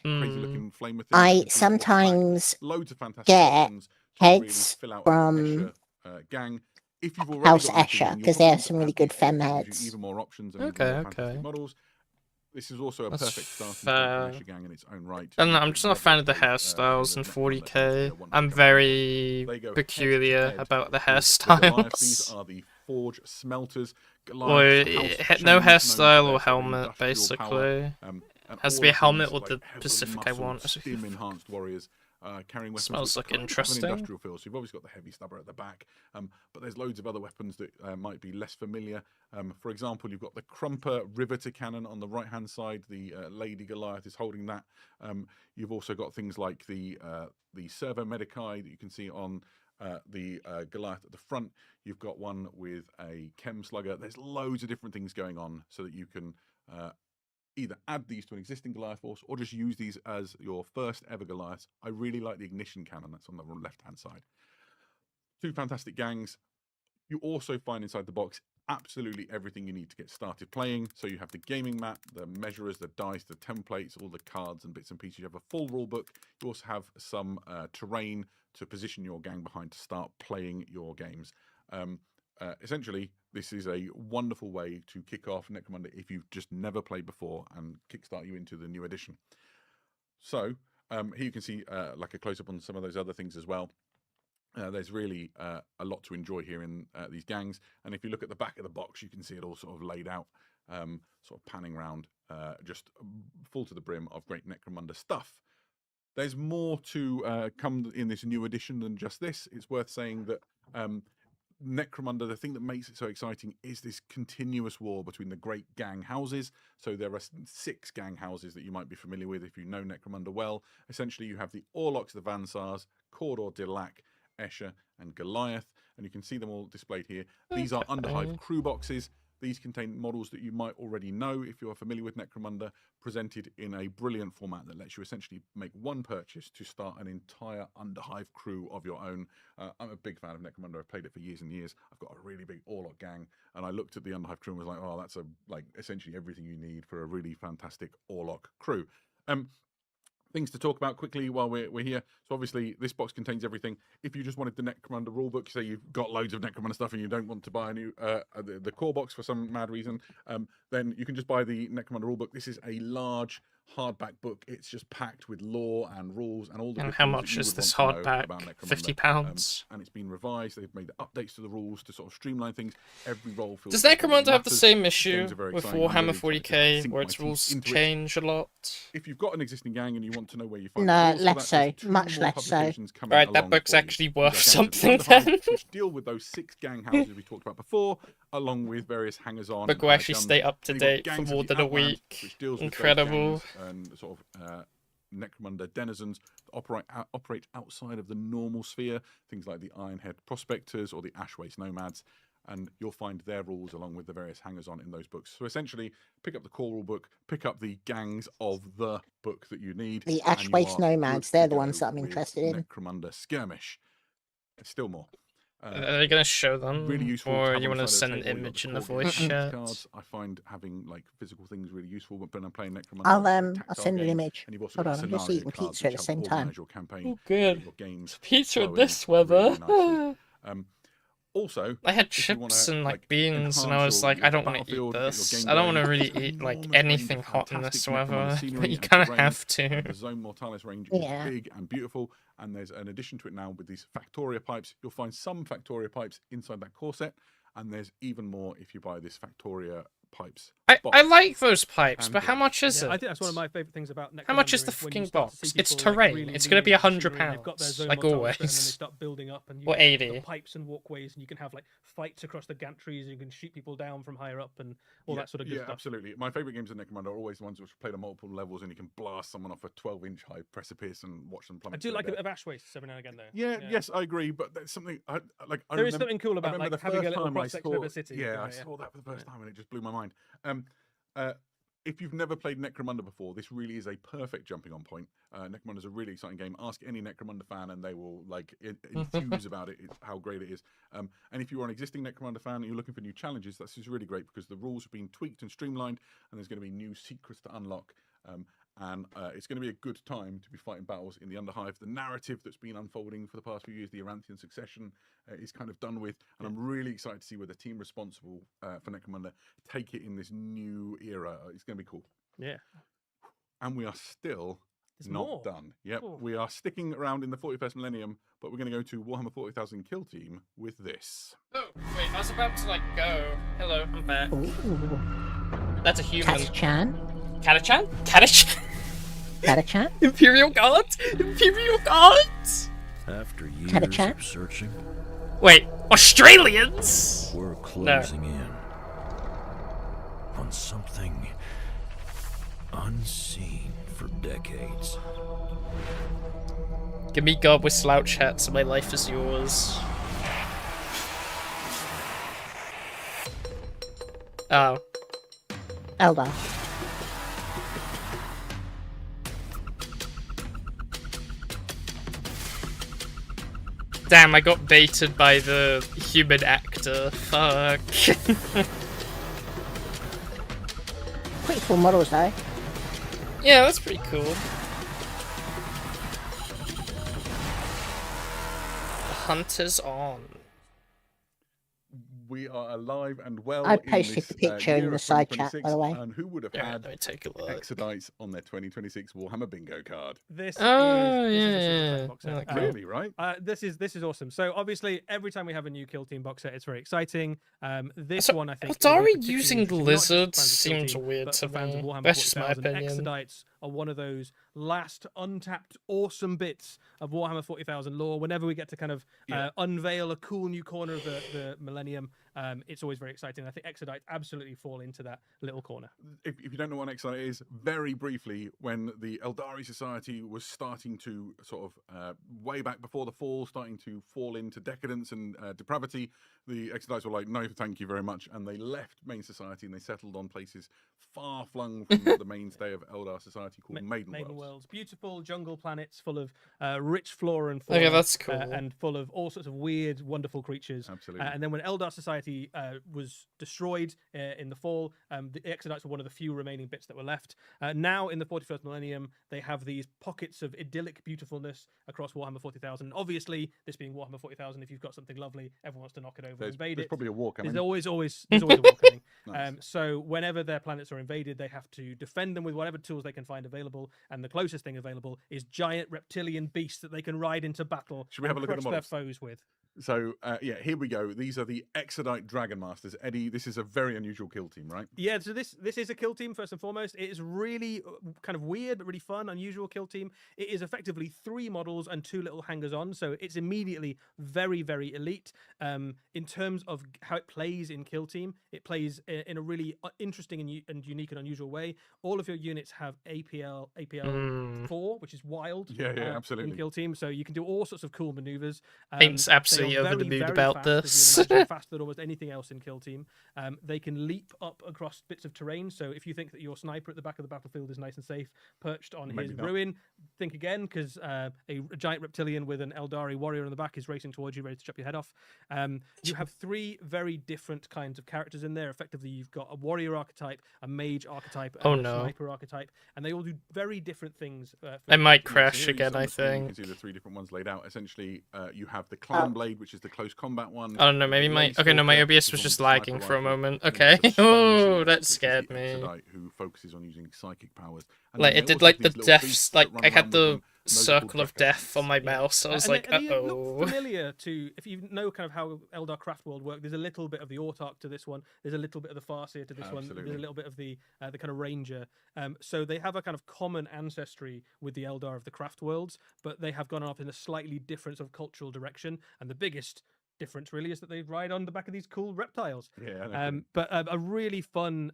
crazy looking flame thing. I You can see it off the back. sometimes Loads of fantastic get options to really heads fill out from an Escher gang. If you've already House got an Escher, gang, you'll because they have probably some want really to add good this femme kit. It gives heads. you even more options and Okay, even more fantastic okay. models. This is also a That's perfect starting point fair. for an Escher gang in its own right. I don't know, I'm You just can not a fan of the leverage hairstyles the and Necromunda 40k. once I'm you go very They go peculiar head-to-head about the with the Goliaths. These hairstyles. are the Forge Smelters. Or Goliaths, a house no chain known for hairstyle their or sort of helmet, industrial power. basically. And Has to all be a of these, helmet with like, the heavily Pacific I muscled, want. Stim-enhanced warriors carrying weapons Smells that like kind of have interesting. an industrial feel. So you've obviously got the heavy stubber at the back, but there's loads of other weapons that might be less familiar. For example, you've got the Crumper Riveter Cannon on the right-hand side. The Lady Goliath is holding that. You've also got things like the Servo Medicae that you can see on the Goliath at the front. You've got one with a Chem Slugger. There's loads of different things going on so that you can either add these to an existing Goliath force or just use these as your first ever Goliaths. I really like the Ignition Cannon that's on the left-hand side. 2 fantastic gangs. You also find inside the box absolutely everything you need to get started playing. So you have the gaming mat, the measurers, the dice, the templates, all the cards and bits and pieces. You have a full rule book. You also have some terrain to position your gang behind to start playing your games. Essentially, this is a wonderful way to kick off Necromunda if you've just never played before and kickstart you into the new edition. So here you can see like a close-up on some of those other things as well. There's really a lot to enjoy here in these gangs. And if you look at the back of the box, you can see it all sort of laid out, sort of panning around, just full to the brim of great Necromunda stuff. There's more to come in this new edition than just this. It's worth saying that Necromunda, the thing that makes it so exciting is this continuous war between the great gang houses. So there are 6 gang houses that you might be familiar with if you know Necromunda well. Essentially, you have the Orlocks, the Vansars, Cawdor, Dilac, Escher, and Goliath, and you can see them all displayed here. These are Underhive crew boxes. These contain models that you might already know if you're familiar with Necromunda, presented in a brilliant format that lets you essentially make one purchase to start an entire Underhive crew of your own. I'm a big fan of Necromunda. I've played it for years and years. I've got a really big Orlock gang, and I looked at the Underhive crew and was like, oh, that's essentially everything you need for a really fantastic Orlock crew. Things to talk about quickly while we're here. So obviously this box contains everything. If you just wanted the Necromunda rulebook, say you've got loads of Necromunda stuff and you don't want to buy a new the core box for some mad reason, then you can just buy the Necromunda rulebook. This is a large hardback book. It's just packed with lore and rules and all the. And how much is this hardback? £50. And it's been revised. They've made updates to the rules to sort of streamline things. Every role feels. Does Necromunda have the same issue with exciting. Warhammer 40k, where its rules change a lot? If you've got an existing gang and you want to know where you find No, the rules, less so. two Much more less so. publications coming Right, that along book's for you. actually These worth are Gangs of something Underhive, then. which deal with those 6 gang houses we talked about before, along with various hangers-on. Book will actually guns. stay up to Then you've got date for Gangs of more the than a Outland, week. which deals with those Incredible. gangs and sort of Necromunda denizens that operate outside of the normal sphere, things like the Ironhead Prospectors or the Ashwaste Nomads, and you'll find their rules along with the various hangers-on in those books. So essentially, pick up the core rule book, pick up the gangs of the book that you need. The and you Ashwaste are Nomads, good they're to the go ones that I'm with interested in. Necromunda Skirmish. There's still more. Are they going to show them? Really useful. Or have you on want the to side send of an table. You've got image in the the core voice games chat? cards. I find having like physical things really useful when I'm playing Necromunda. I'll tactile send an games. image. And you've also Hold got on, I'm just scenario eating cards pizza at which the same help time. organise your campaign, Oh, get good. your games Pizza in flowing this weather. really nicely. Also, I had if you wanna, chips and like, beans, and I enhance was your- like, your I don't want to eat battlefield, get your this. game I don't want to going, really there's an eat like enormous range anything of hot in this fantastic Necromunda weather, scenery but you and kind of terrain. have to. The Zone Mortalis range is Yeah. big and beautiful, and there's an addition to it now with these Factoria pipes. You'll find some Factoria pipes inside that core set, and there's even more if you buy this Factoria pipes. I box. like those pipes, And but how much is Yeah, it? I think that's one of my favorite things about Necromunda. How much is the when you fucking start to see box? It's people, terrain. really It's gonna be lean into the £100, scenery, they've got their zone like mortalis bit, always. and then they start building up, and you Or get 80. the pipes and walkways, and you can have like fights across the gantries, and you can shoot people down from higher up, and all that sort of good yeah, stuff. absolutely. My favourite games in Necromunda are always the ones which are played on multiple levels, and you can blast someone off a 12-inch high precipice and watch them plummet. I do to like a their bit death. of ash waste every now and again, though. Yeah, yes, I agree, but there's something I There is remember, something cool I about remember like the having a first little time I cross section of saw- a city. Yeah, I saw that for the first time, and it just blew my mind. If you've never played Necromunda before, this really is a perfect jumping on point. Necromunda is a really exciting game. Ask any Necromunda fan, and they will like enthuse about it. It's how great it is. And if you are an existing Necromunda fan and you're looking for new challenges, this is really great because the rules have been tweaked and streamlined, and there's going to be new secrets to unlock. And it's going to be a good time to be fighting battles in the Underhive. The narrative that's been unfolding for the past few years, the Aranthian succession, is kind of done with, and I'm really excited to see where the team responsible for Necromunda take it in this new era. It's going to be cool. Yeah. And we are still There's not more. done. Yep, Oh. we are sticking around in the 41st millennium, but we're going to go to Warhammer 40,000 Kill Team with this. Oh, wait, I was about to like go. Hello, I'm back. Ooh. That's a human. Cat-chan? Catachan? Catachan? Cat-chan? Imperial Guards? Imperial Guards? After years Catachan? of searching, Wait, Australians? we're closing in on something unseen for decades. Give me God with slouch hats and my life is yours. Oh. Eldar. Damn, I got baited by the human actor. Fuck. Pretty cool models though. Yeah, that's pretty cool. The hunt is on. we are alive and well. I in posted this, the picture year in the of side chat, by 2026, the way. And who would have Yeah, had let me take a look. Exodites on their 2026 Warhammer bingo card? This Oh, is yeah, a super yeah, exciting box set. yeah, cool. Really, right? This is awesome. So obviously, every time we have a new Kill Team box set, it's very exciting. This So, one, I think, will be Eldari particularly using interesting, not just for lizards fans of Kill seems Team, weird but to for fans of me. Warhammer That's just my 40,000. opinion. Exodites are one of those last untapped, awesome bits of Warhammer 40,000 lore. Whenever we get to kind of unveil a cool new corner of the Millennium, it's always very exciting. I think Exodites absolutely fall into that little corner. If you don't know what an Exodite is, very briefly, when the Eldari Society was starting to sort of way back before the fall, starting to fall into decadence and depravity, the Exodites were like, no, thank you very much, and they left main society and they settled on places far flung from the mainstay of Eldar society called Maiden Worlds. Beautiful jungle planets full of rich flora and fauna. Okay, that's cool. And full of all sorts of weird, wonderful creatures. Absolutely. And then when Eldar society was destroyed in the fall, the Exodites were one of the few remaining bits that were left. Now in the 41st millennium, they have these pockets of idyllic beautifulness across Warhammer 40,000. Obviously, this being Warhammer 40,000, if you've got something lovely, everyone wants to knock it over and invade There's it. probably a war coming. There's always a war coming. Nice. So whenever their planets are invaded, they have to defend them with whatever tools they can find available. And the closest thing available is giant reptilian beasts that they can ride into battle. Should we have a look at the crush their models? foes with. So, here we go. These are the Exodite Dragon Masters. Eddie, this is a very unusual kill team, right? Yeah, so this is a kill team, first and foremost. It is really kind of weird, but really fun, unusual kill team. It is effectively 3 models and 2 little hangers-on, so it's immediately very, very elite. In terms of how it plays in kill team, it plays in a really interesting and unique and unusual way. All of your units have APL 4, which is wild. Yeah, absolutely. In kill team, so you can do all sorts of cool maneuvers. Aim's absolutely they are over the very, moon very about fast, as this. you would imagine, faster than almost anything else in kill team. They can leap up across bits of terrain. So if you think that your sniper at the back of the battlefield is nice and safe, perched on Maybe his not. ruin, think again, because a giant reptilian with an Eldari warrior on the back is racing towards you, ready to chop your head off. You have 3 very different kinds of characters in there. Effectively, you've got a warrior archetype, a mage archetype, and a sniper archetype, and they all do very different things. I might So crash here again, on I the screen, You think. can see the 3 different ones laid out. Essentially, you have the Clan Blade, which is the close combat one. I don't know, maybe my... Okay, no, my OBS was just lagging for a moment. Okay. Oh, that scared me. Who focuses on using psychic powers. Like, it did, like, the deaths, like, I had the circle of death on my mouse. I was And like, they uh-oh. look familiar to, if you know kind of how Eldar Craft World work, there's a little bit of the Autarch to this one, there's a little bit of the Farseer to this one, there's a little bit of the kind of Ranger. So they have a kind of common ancestry with the Eldar of the Craft Worlds, but they have gone off in a slightly different sort of cultural direction, and the biggest difference really is that they ride on the back of these cool reptiles. But a really fun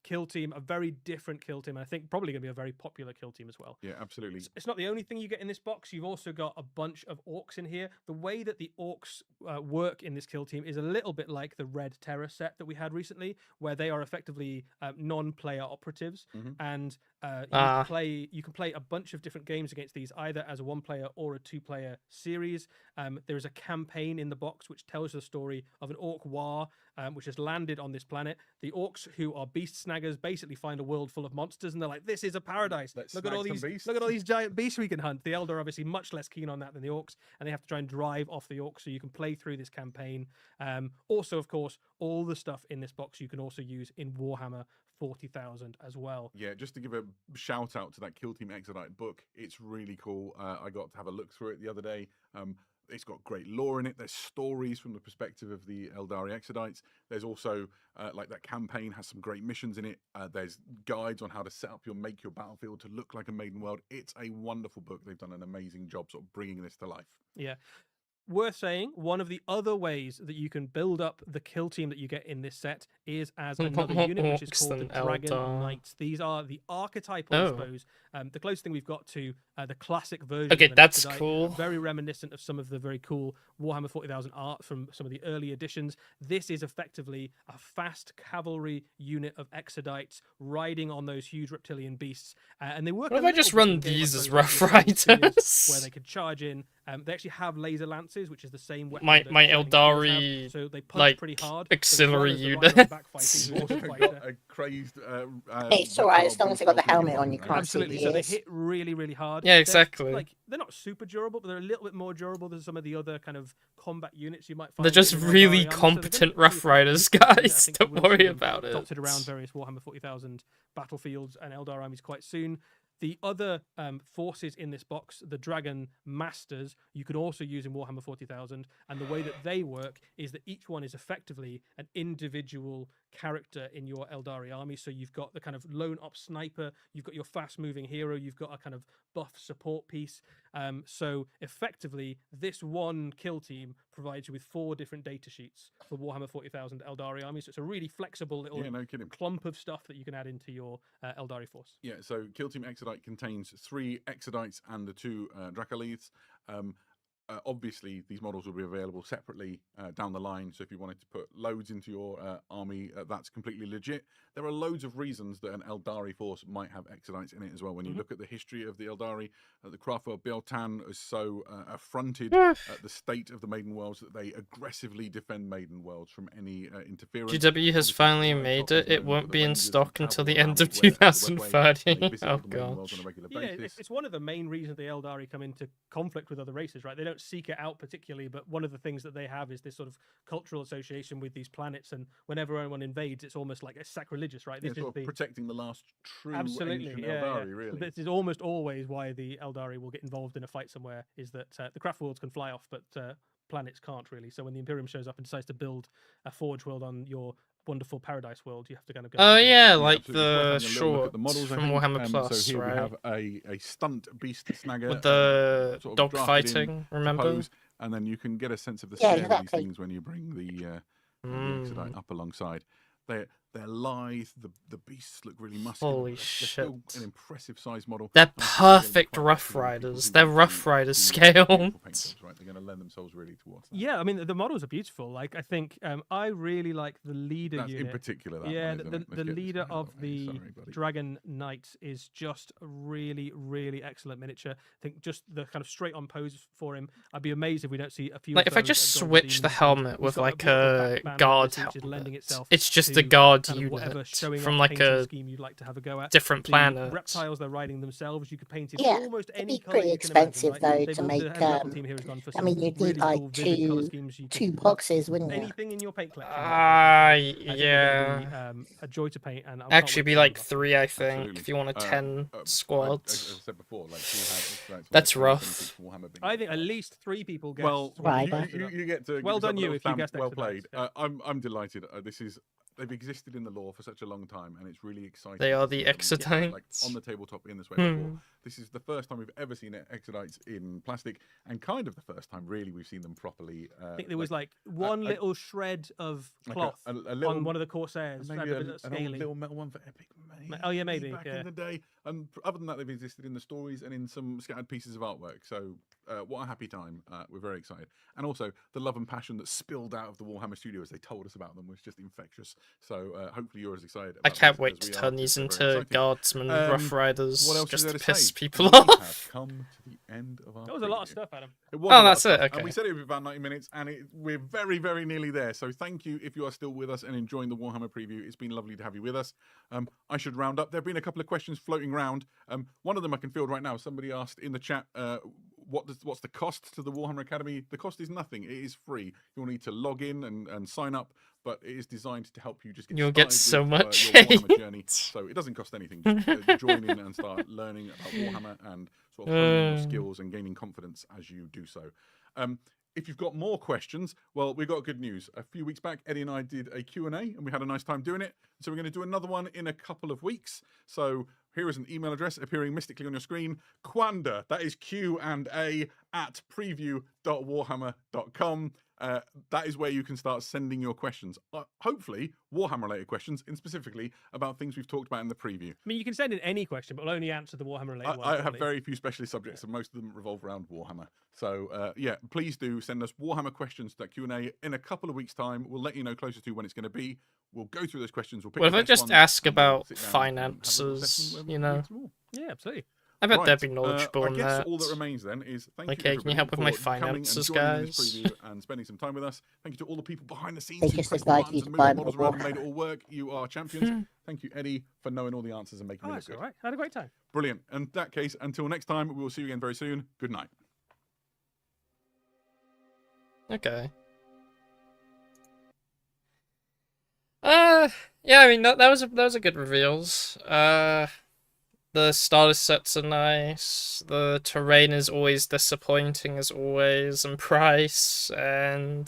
kill team, a very different kill team, and I think probably going to be a very popular kill team as well. Yeah, absolutely. It's not the only thing you get in this box. You've also got a bunch of orcs in here. The way that the orcs work in this kill team is a little bit like the Red Terror set that we had recently, where they are effectively non-player operatives, and you can play a bunch of different games against these, either as a 1-player or a 2-player series. There is a campaign in the box which tells the story of an orc war which has landed on this planet. The orcs, who are beast snaggers, basically find a world full of monsters, and they're like, "This is a paradise. Look at all these giant beasts we can hunt." The Eldar are obviously much less keen on that than the orcs, and they have to try and drive off the orcs. So you can play through this campaign. Also, of course, all the stuff in this box you can also use in Warhammer 40,000 as well. Yeah, just to give a shout out to that Kill Team Exodite book, it's really cool. I got to have a look through it the other day. It's got great lore in it. There's stories from the perspective of the Eldari Exodites. There's also, like, that campaign has some great missions in it. There's guides on how to make your battlefield to look like a Maiden World. It's a wonderful book. They've done an amazing job sort of bringing this to life. Yeah. Worth saying, one of the other ways that you can build up the kill team that you get in this set is as another unit, which is called the Dragon Knights. These are the archetypal, I suppose. The closest thing we've got to the classic version. Okay, of an that's Exodite, cool. Very reminiscent of some of the very cool Warhammer 40,000 art from some of the early editions. This is effectively a fast cavalry unit of Exodites riding on those huge reptilian beasts, and they work. What if a I just little bit run in Game of these as Thrones Rough with the Riders? where they could charge in They actually have laser lances, which is the same weapon. My that Eldari, Eldari have. So they punch like, pretty hard. auxiliary as well unit. as the rider on the back fighting, who's also a Got fighter. a crazed. It's alright as long as they got the helmet on. You can't Absolutely. see So the they ears. hit really, really hard. Yeah, They're, exactly. like they're not super durable, but they're a little bit more durable than some of the other kind of combat units you might find. They're just in an really Eldari army. So they're gonna competent be Rough pretty Riders, effective. I guys. think Don't we'll see worry them about it. dotted around various Warhammer 40,000 battlefields and Eldar armies quite soon. The other forces in this box, the Dragon Masters, you can also use in Warhammer 40,000. And the way that they work is that each one is effectively an individual character in your Eldari army. So you've got the kind of lone op sniper, you've got your fast moving hero, you've got a kind of buff support piece. So effectively, this one kill team provides you with 4 different data sheets for Warhammer 40,000 Eldari armies. So it's a really flexible little no kidding. clump of stuff that you can add into your Eldari force. Yeah, so Kill Team Exodite contains 3 Exodites and the 2 Dracolites. Obviously, these models will be available separately down the line. So if you wanted to put loads into your army, that's completely legit. There are loads of reasons that an Eldari force might have Exodites in it as well. When you look at the history of the Eldari, the Craftworld Biel-Tan is so affronted at the state of the Maiden Worlds that they aggressively defend Maiden Worlds from any interference. GW has Obviously, finally the made top it. is It known won't for be the in Rangers stock and until the travel end of around the webway, 2030. and they visit Oh all the Maiden god. Worlds on a regular Yeah, basis. it's one of the main reasons the Eldari come into conflict with other races, right? They don't seek it out particularly, but one of the things that they have is this sort of cultural association with these planets, and whenever anyone invades, it's almost like it's sacrilegious, right? Yeah, This sort is of the protecting the last true absolutely, ancient yeah, Eldari, yeah. really. This is almost always why the Eldari will get involved in a fight somewhere. Is that the craft worlds can fly off, but planets can't really. So when the Imperium shows up and decides to build a Forge world on your wonderful Paradise world, you have to kind of go. Oh yeah, Yeah, like absolutely. It's worth the having a little look at shorts the models, I from think. Warhammer Plus, so here right? we have a stunt beast snagger With the sort of dog drafted in fighting, to remember? pose, and then you can get a sense of the Yeah, scale of these exactly. things when you bring the Exodite up alongside. They're lithe. The beasts look really muscular. Holy They're still shit. an impressive size model. They're And I think they're gonna be perfect quite Rough popular with people Riders. who They're want Rough to Riders do scaled. beautiful paint jobs, right? They're going to lend themselves really towards that. Yeah, I mean the models are beautiful. Like I think I really like the leader That's unit. in particular. That Yeah, one, isn't it? Let's the get this leader guy out of of here. the Sorry, buddy. Dragon Knights is just a really, really excellent miniature. I think just the kind of straight on pose for him. I'd be amazed if we don't see a few. Like of if I those just at Golden switch the Demons. helmet He's with got like beautiful a back band guard ability, which is lending helmet, itself it's just to a guard kind of whatever unit showing from off like painting a scheme you'd like to have a go at. different The planet. reptiles they're riding themselves, you could paint in Yeah, almost it'd any be color pretty you can imagine, expensive right? though They've to all- the make. heavy metal team here has gone for I some mean, you'd really need like cool, vivid color two schemes. You two could put boxes, wouldn't you? anything in your paint collection. Ah, I think it's gonna yeah. be, a joy to paint, and I can't Actually, wait be to like show them off. 3, I think, Absolutely. if you want a 10 As I squads. said before, like we had That's rough. I think at least 3 people guessed. Well, Right, you get to. give Well yourself done a you little if you stamp. guessed Well Exodite, played. yeah. I'm delighted. They've existed in the lore for such a long time, and it's really exciting. They are to the see them like Exodites. on the tabletop in this way Hmm. before. This is the first time we've ever seen Exodites in plastic, and kind of the first time really we've seen them properly. I think there was like one little shred of like cloth a little, on one of the Corsairs. maybe had a bit of an old scaly. little metal one for Epic. Oh, yeah, maybe, back yeah. in the day. And other than that, they've existed in the stories and in some scattered pieces of artwork. So what a happy time! We're very excited, and also the love and passion that spilled out of the Warhammer studio as they told us about them was just infectious. So hopefully you're as excited. I About can't this wait as to we are, turn 'cause these they're into very exciting. guardsmen, Rough Riders, What else just is to there piss say? people We off. have come to the end of our That was a lot of preview. stuff, Adam. It was Oh, a lot of that's it, stuff, okay. And we said it would be about 90 minutes, and we're very, very nearly there. So thank you if you are still with us and enjoying the Warhammer preview. It's been lovely to have you with us. I should round up. There have been a couple of questions floating around. One of them I can field right now. Somebody asked in the chat, what's the cost to the Warhammer Academy? The cost is nothing. It is free. You'll need to log in and sign up, but it is designed to help you just get You'll started get so with, much your Warhammer journey. hate. So it doesn't cost anything. Just join in and start learning about Warhammer and sort of honing your skills and gaining confidence as you do so. If you've got more questions, well, we've got good news. A few weeks back, Eddie and I did a Q&A, and we had a nice time doing it. So we're going to do another one in a couple of weeks. So here is an email address appearing mystically on your screen. Quanda, that is Q&A at preview.warhammer.com. That is where you can start sending your questions. Hopefully, Warhammer-related questions, and specifically about things we've talked about in the preview. I mean, you can send in any question, but we'll only answer the Warhammer-related ones. I have probably. very few specialist subjects, and most of them revolve around Warhammer. So, yeah, please do send us Warhammer questions to that Q&A in a couple of weeks' time. We'll let you know closer to when it's going to be. We'll go through those questions. We'll pick What the if I best just ones, ask and we'll about sit down and have a little finances, session where you we'll know? read some more. Yeah, absolutely. I bet Right, they'd be knowledgeable I on guess that. all that remains then is thank you Okay, can you everybody help with my for coming and finances, joining this guys? preview and spending some time with us. Thank you to all the people behind the scenes They who just pressed the advise buttons you and to moved buy the more models around and water. made it all work. You are champions. Thank you, Eddie, for knowing all the answers and making Oh, me look that's good. all right. I had a great time. Brilliant. And in that case, until next time, we will see you again very soon. Good night. Okay. Yeah, I mean that was a good reveals. The starter sets are nice. The terrain is always disappointing as always, and price and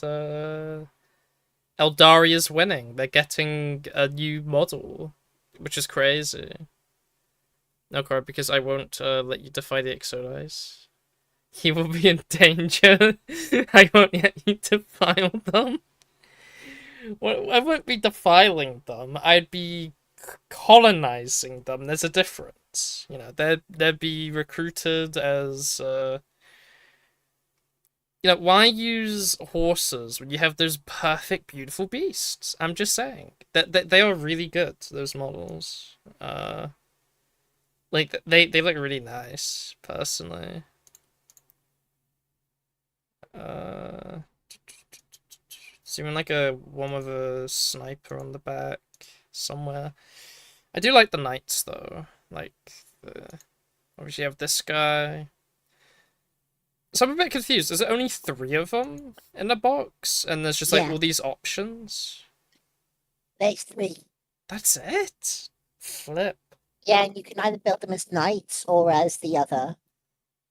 Eldaria's winning. They're getting a new model, which is crazy. No, Cora, because I won't let you defy the Exodus. He will be in danger. I won't let you defile them. Well, I wouldn't be defiling them. I'd be colonizing them. There's a difference. You know, they'd be recruited as. You know, why use horses when you have those perfect, beautiful beasts? I'm just saying that they are really good. Those models. Like they look really nice, personally. It's even like a one with a sniper on the back somewhere. I do like the knights though. Like obviously you have this guy. So I'm a bit confused. Is it only 3 of them in the box? And there's just like Yeah. all these options? There's 3. That's it? Flip. Yeah, and you can either build them as knights or as the other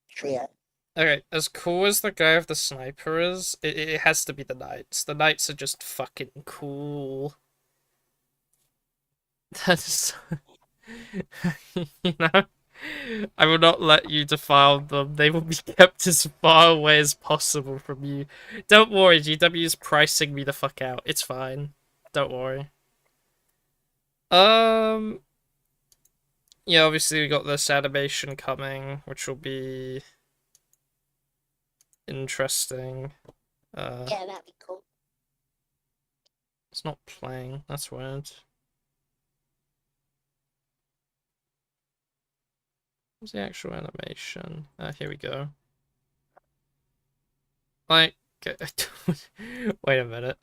trio. Okay, as cool as the guy with the sniper is, it has to be the knights. The knights are just fucking cool. That's... you know? I will not let you defile them. They will be kept as far away as possible from you. Don't worry, GW is pricing me the fuck out. It's fine. Don't worry. Yeah, obviously we got this animation coming, which will be interesting. Yeah, that'd be cool. It's not playing. That's weird. What's the actual animation? Here we go. Like, wait a minute.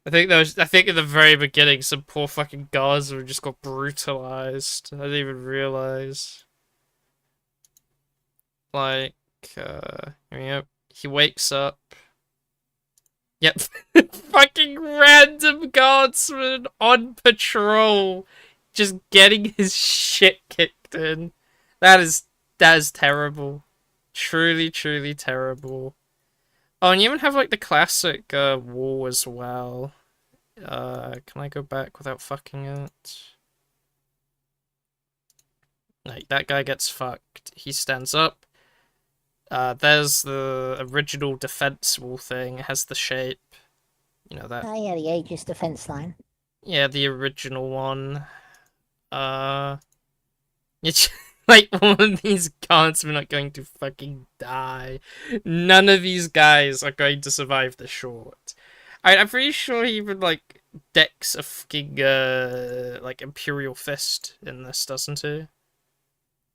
I think in the very beginning, some poor fucking guards were just got brutalized. I didn't even realize. Like, here we go. He wakes up. Yep. Fucking random guardsman on patrol. Just getting his shit kicked in. That is terrible. Truly, truly terrible. Oh, and you even have like the classic wall as well. Can I go back without fucking it? Like, that guy gets fucked. He stands up. There's the original defense wall thing. It has the shape. You know that. Oh yeah, the Aegis defense line. Yeah, the original one. It's like one of these guardsmen are going to fucking die. None of these guys are going to survive the short. I'm pretty sure he even like decks a fucking like Imperial Fist in this, doesn't he?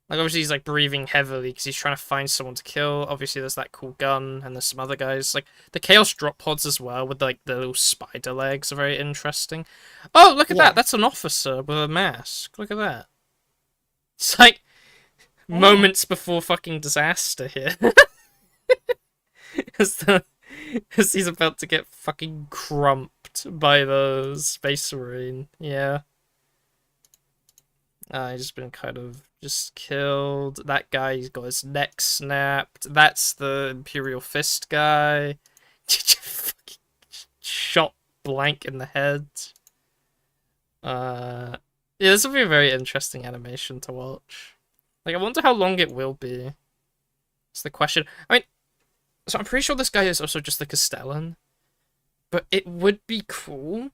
Like, obviously he's like breathing heavily because he's trying to find someone to kill. Obviously there's that cool gun and there's some other guys. Like, the Chaos Drop Pods as well with like the little spider legs are very interesting. Oh, look at that! That's an officer with a mask. Look at that. It's like moments before fucking disaster here. As he's about to get fucking crumped by the Space Marine. Yeah. He's just been kind of just killed. That guy, he's got his neck snapped. That's the Imperial Fist guy. Fucking shot blank in the head. Yeah, this will be a very interesting animation to watch. Like, I wonder how long it will be. It's the question. I mean, so I'm pretty sure this guy is also just the Castellan. But it would be cool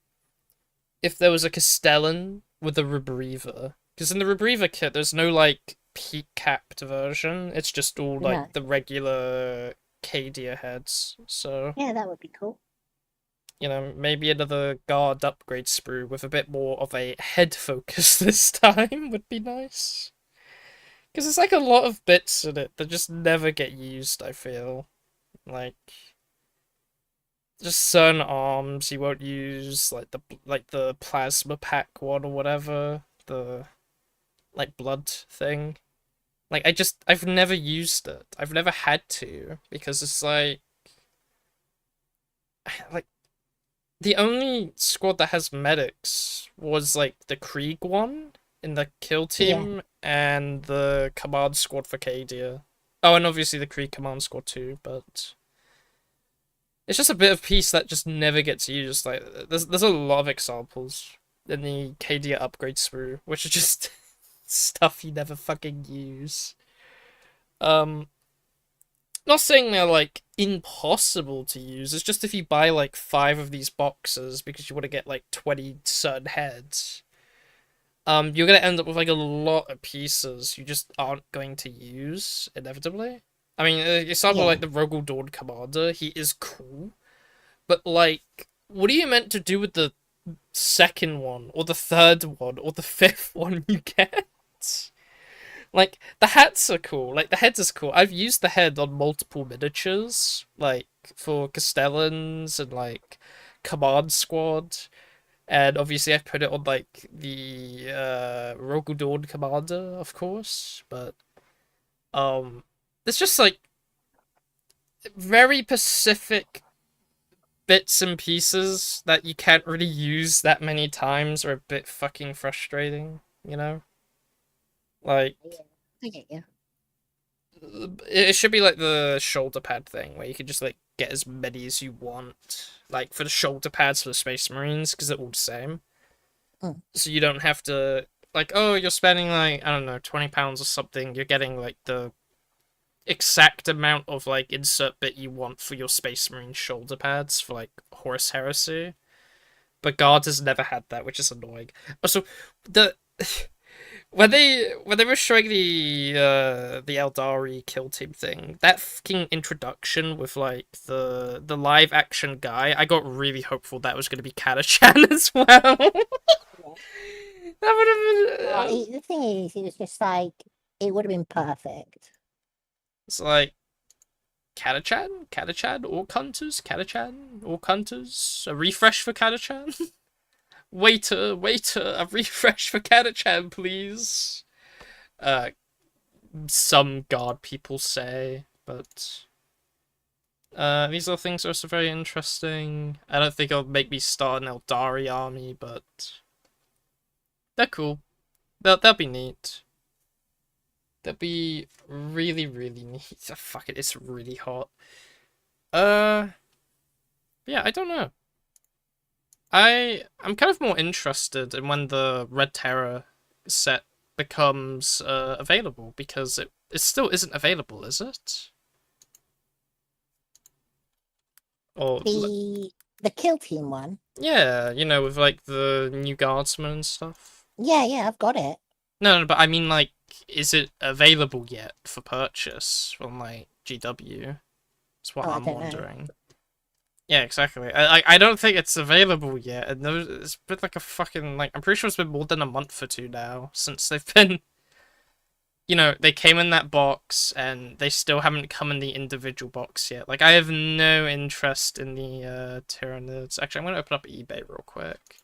if there was a Castellan with a Rebriever. Because in the Rebriever kit, there's no, like, peak-capped version. It's just all, like, the regular Cadia heads. So, yeah, that would be cool. You know, maybe another guard upgrade sprue with a bit more of a head focus this time would be nice. Because it's like a lot of bits in it that just never get used, I feel. Like, just certain arms you won't use, like the plasma pack one or whatever, the like blood thing. Like I've never used it. I've never had to because it's like the only squad that has medics was like the Krieg one in the kill team and the command squad for Cadia. Oh, and obviously the Krieg command squad too, but it's just a bit of piece that just never gets used. Like there's a lot of examples in the Cadia upgrade sprue, which are just stuff you never fucking use. Not saying they're like impossible to use. It's just if you buy like 5 of these boxes because you want to get like 20 certain heads, you're gonna end up with like a lot of pieces you just aren't going to use inevitably. I mean, example like the Rogel Dawn Commander, he is cool, but like, what are you meant to do with the second one or the third one or the fifth one you get? Like, the hats are cool. Like, the head is cool. I've used the head on multiple miniatures, like, for Castellans and, like, Command Squad. And obviously I've put it on, like, the, Rogel Dawn Commander, of course. But, it's just, like, very specific bits and pieces that you can't really use that many times are a bit fucking frustrating, you know? Like, I get you. it should be like the shoulder pad thing, where you can just like get as many as you want, like for the shoulder pads for the Space Marines, because they're all the same. So you don't have to like, oh, you're spending like, I don't know, £20 or something. You're getting like the exact amount of like insert bit you want for your Space Marine shoulder pads for like Horus Heresy. But Guard has never had that, which is annoying. Also, the when they were showing the Eldari kill team thing, that fucking introduction with like the live action guy, I got really hopeful that was going to be Katachan as well. That would have been. The thing is, it was just like it would have been perfect. It's like Katachan, all cunters, a refresh for Katachan. Waiter, a refresh for Katachan, please. Some guard people say, but these other things are also very interesting. I don't think it'll make me start an Eldari army, but they're cool. They'll be neat. They'll be really, really neat. Oh, fuck it, it's really hot. Yeah, I don't know. I'm kind of more interested in when the Red Terror set becomes available, because it still isn't available, is it? Or the kill team one. yeah, you know, with like the new guardsmen and stuff. Yeah, I've got it. No, but I mean, like, is it available yet for purchase from like GW? That's what I'm wondering. Yeah, exactly. I don't think it's available yet, and it's been like a fucking, like, I'm pretty sure it's been more than a month or two now since they've been, you know, they came in that box, and they still haven't come in the individual box yet. Like, I have no interest in the Tyranids. Actually, I'm gonna open up eBay real quick.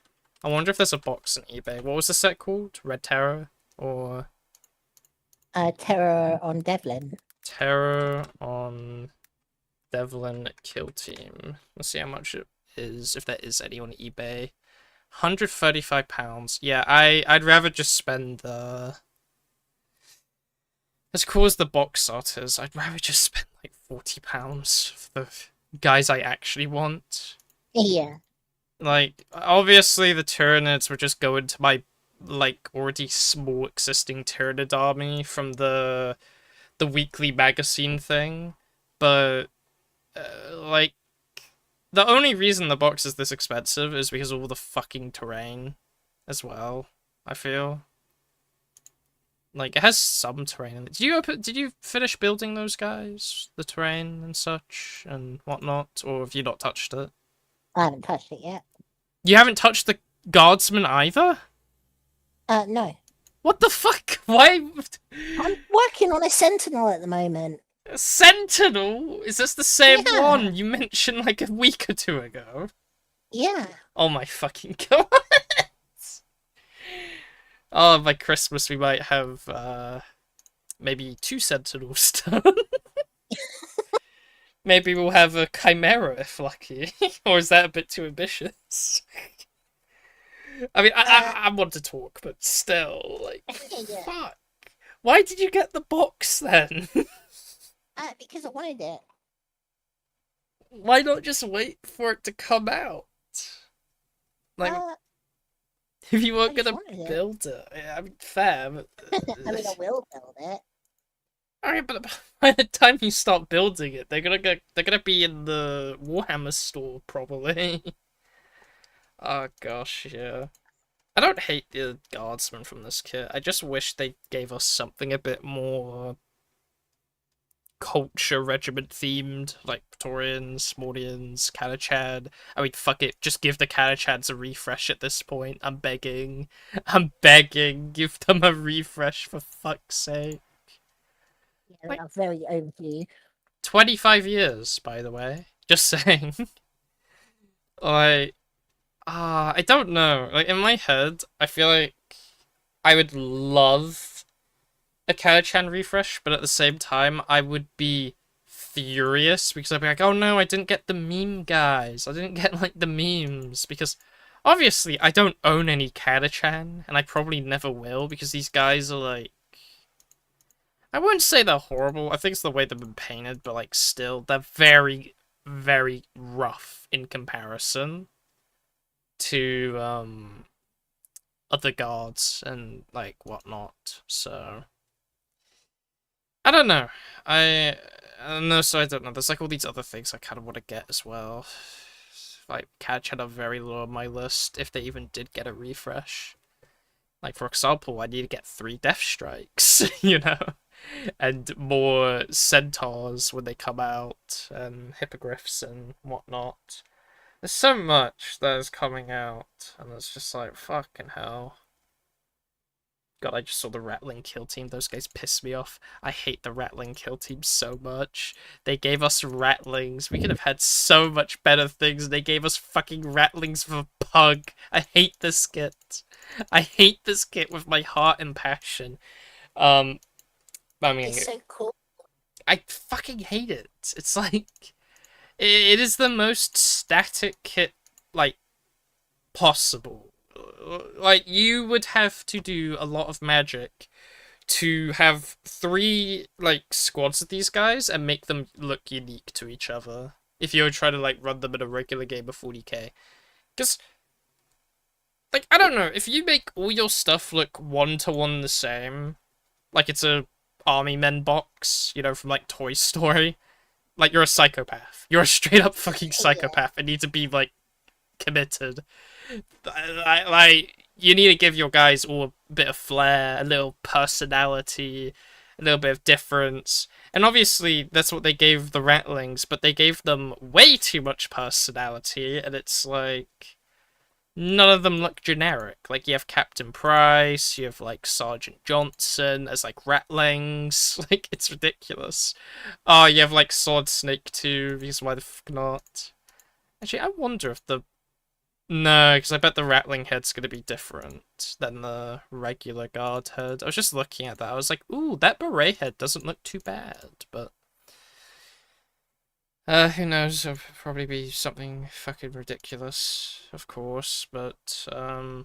I wonder if there's a box in eBay. What was the set called? Red Terror? Or... Terror on Devlin. Terror on... Devlin kill team. Let's see how much it is, if there is any on eBay. £135. Yeah, I'd rather just spend the... As cool as the box art is, I'd rather just spend like £40 for the guys I actually want. Yeah. Like, obviously the Tyranids would just go into my, like, already small existing Tyranid army from the weekly magazine thing, but... like, the only reason the box is this expensive is because of all the fucking terrain as well, I feel. Like, it has some terrain in it. Did you finish building those guys? The terrain and such and whatnot? Or have you not touched it? I haven't touched it yet. You haven't touched the guardsmen either? No. What the fuck? Why? I'm working on a Sentinel at the moment. Sentinel? Is this the same Yeah. one you mentioned like a week or two ago? Yeah. Oh my fucking god. Oh, by Christmas we might have maybe 2 Sentinels done. Maybe we'll have a Chimera if lucky. Or is that a bit too ambitious? I mean, I want to talk, but still, like, Yeah. fuck. Why did you get the box then? Because I wanted it. Why not just wait for it to come out? Like, if you weren't I just gonna wanted it. build it, I mean, fair. But... I mean, I will build it. Alright, but by the time you start building it, they're gonna be in the Warhammer store probably. Oh gosh, yeah. I don't hate the guardsmen from this kit. I just wish they gave us something a bit more culture regiment themed, like Praetorians, Mordians, Catachad. I mean, fuck it, just give the Catachads a refresh at this point. I'm begging. I'm begging. Give them a refresh for fuck's sake. Yeah, they are very overdue. 25 years, by the way. Just saying. Like, I don't know. Like, in my head, I feel like I would love a Catachan refresh, but at the same time, I would be furious because I'd be like, oh no, I didn't get the meme guys. I didn't get, like, the memes. Because, obviously, I don't own any Catachan, and I probably never will, because these guys are, like, I wouldn't say they're horrible. I think it's the way they've been painted, but, like, still, they're very, very rough in comparison to, other guards and, like, whatnot. So, I don't know. No, so I don't know. There's, like, all these other things I kind of want to get as well. Like, Catch had a very low on my list, if they even did get a refresh. Like, for example, I need to get 3 Death Strikes, you know? And more Centaurs when they come out, and Hippogriffs and whatnot. There's so much that is coming out, and it's just like, fucking hell. God, I just saw the Rattling Kill Team. Those guys piss me off. I hate the Rattling Kill Team so much. They gave us Rattlings. We could have had so much better things. They gave us fucking Rattlings for Pug. I hate this kit. I hate this kit with my heart and passion. I mean, It's so cool. I fucking hate it. It's like, it is the most static kit, like, possible. Like, you would have to do a lot of magic to have 3, like, squads of these guys and make them look unique to each other. If you were trying to, like, run them in a regular game of 40k. Because, like, I don't know, if you make all your stuff look 1-to-1 the same, like it's a Army Men box, you know, from, like, Toy Story, like, you're a psychopath. You're a straight-up fucking psychopath and need to be, like, committed. Like, you need to give your guys all a bit of flair, a little personality, a little bit of difference. And obviously, that's what they gave the Rattlings, but they gave them way too much personality, and it's like, none of them look generic. Like, you have Captain Price, you have, like, Sergeant Johnson as, like, Rattlings. Like, it's ridiculous. Oh, you have, like, Sword Snake too, because why the fuck not? Actually, I wonder if the... No, because I bet the Rattling head's going to be different than the regular guard head. I was just looking at that. I was like, ooh, that beret head doesn't look too bad, but... who knows, it'll probably be something fucking ridiculous, of course, but, yeah,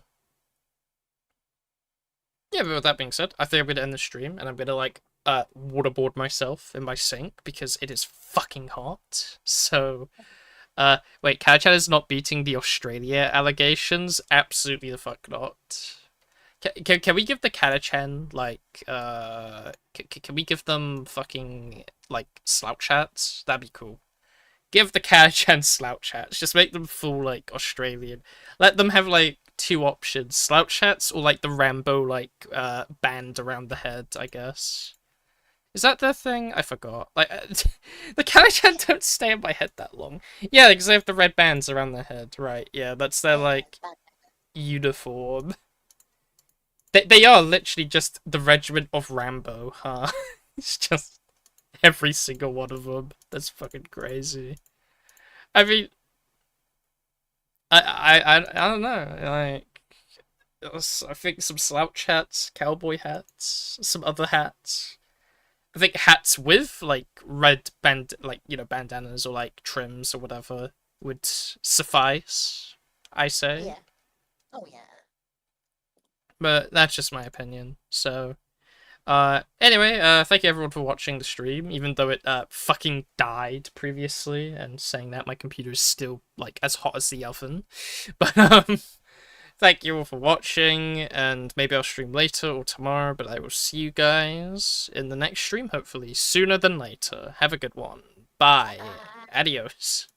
but with that being said, I think I'm going to end the stream, and I'm going to, like, waterboard myself in my sink, because it is fucking hot, so... wait, Catachan is not beating the Australia allegations? Absolutely the fuck not. Can we give the Catachan, like, can we give them fucking, like, slouch hats? That'd be cool. Give the Catachan slouch hats. Just make them full, like, Australian. Let them have, like, 2 options. Slouch hats or, like, the Rambo, like, band around the head, I guess. Is that their thing? I forgot. Like, the Catachan don't stay in my head that long. Yeah, because they have the red bands around their head, right? Yeah, that's their, like, uniform. They are literally just the regiment of Rambo, huh? It's just every single one of them. That's fucking crazy. I mean, I don't know. Like, I think some slouch hats, cowboy hats, some other hats. I think hats with like red bandanas or like trims or whatever would suffice. I say. Yeah. Oh yeah. But that's just my opinion. So, anyway, thank you everyone for watching the stream, even though it fucking died previously. And saying that, my computer is still like as hot as the oven. But thank you all for watching, and maybe I'll stream later or tomorrow. But I will see you guys in the next stream, hopefully sooner than later. Have a good one. Bye. Adios.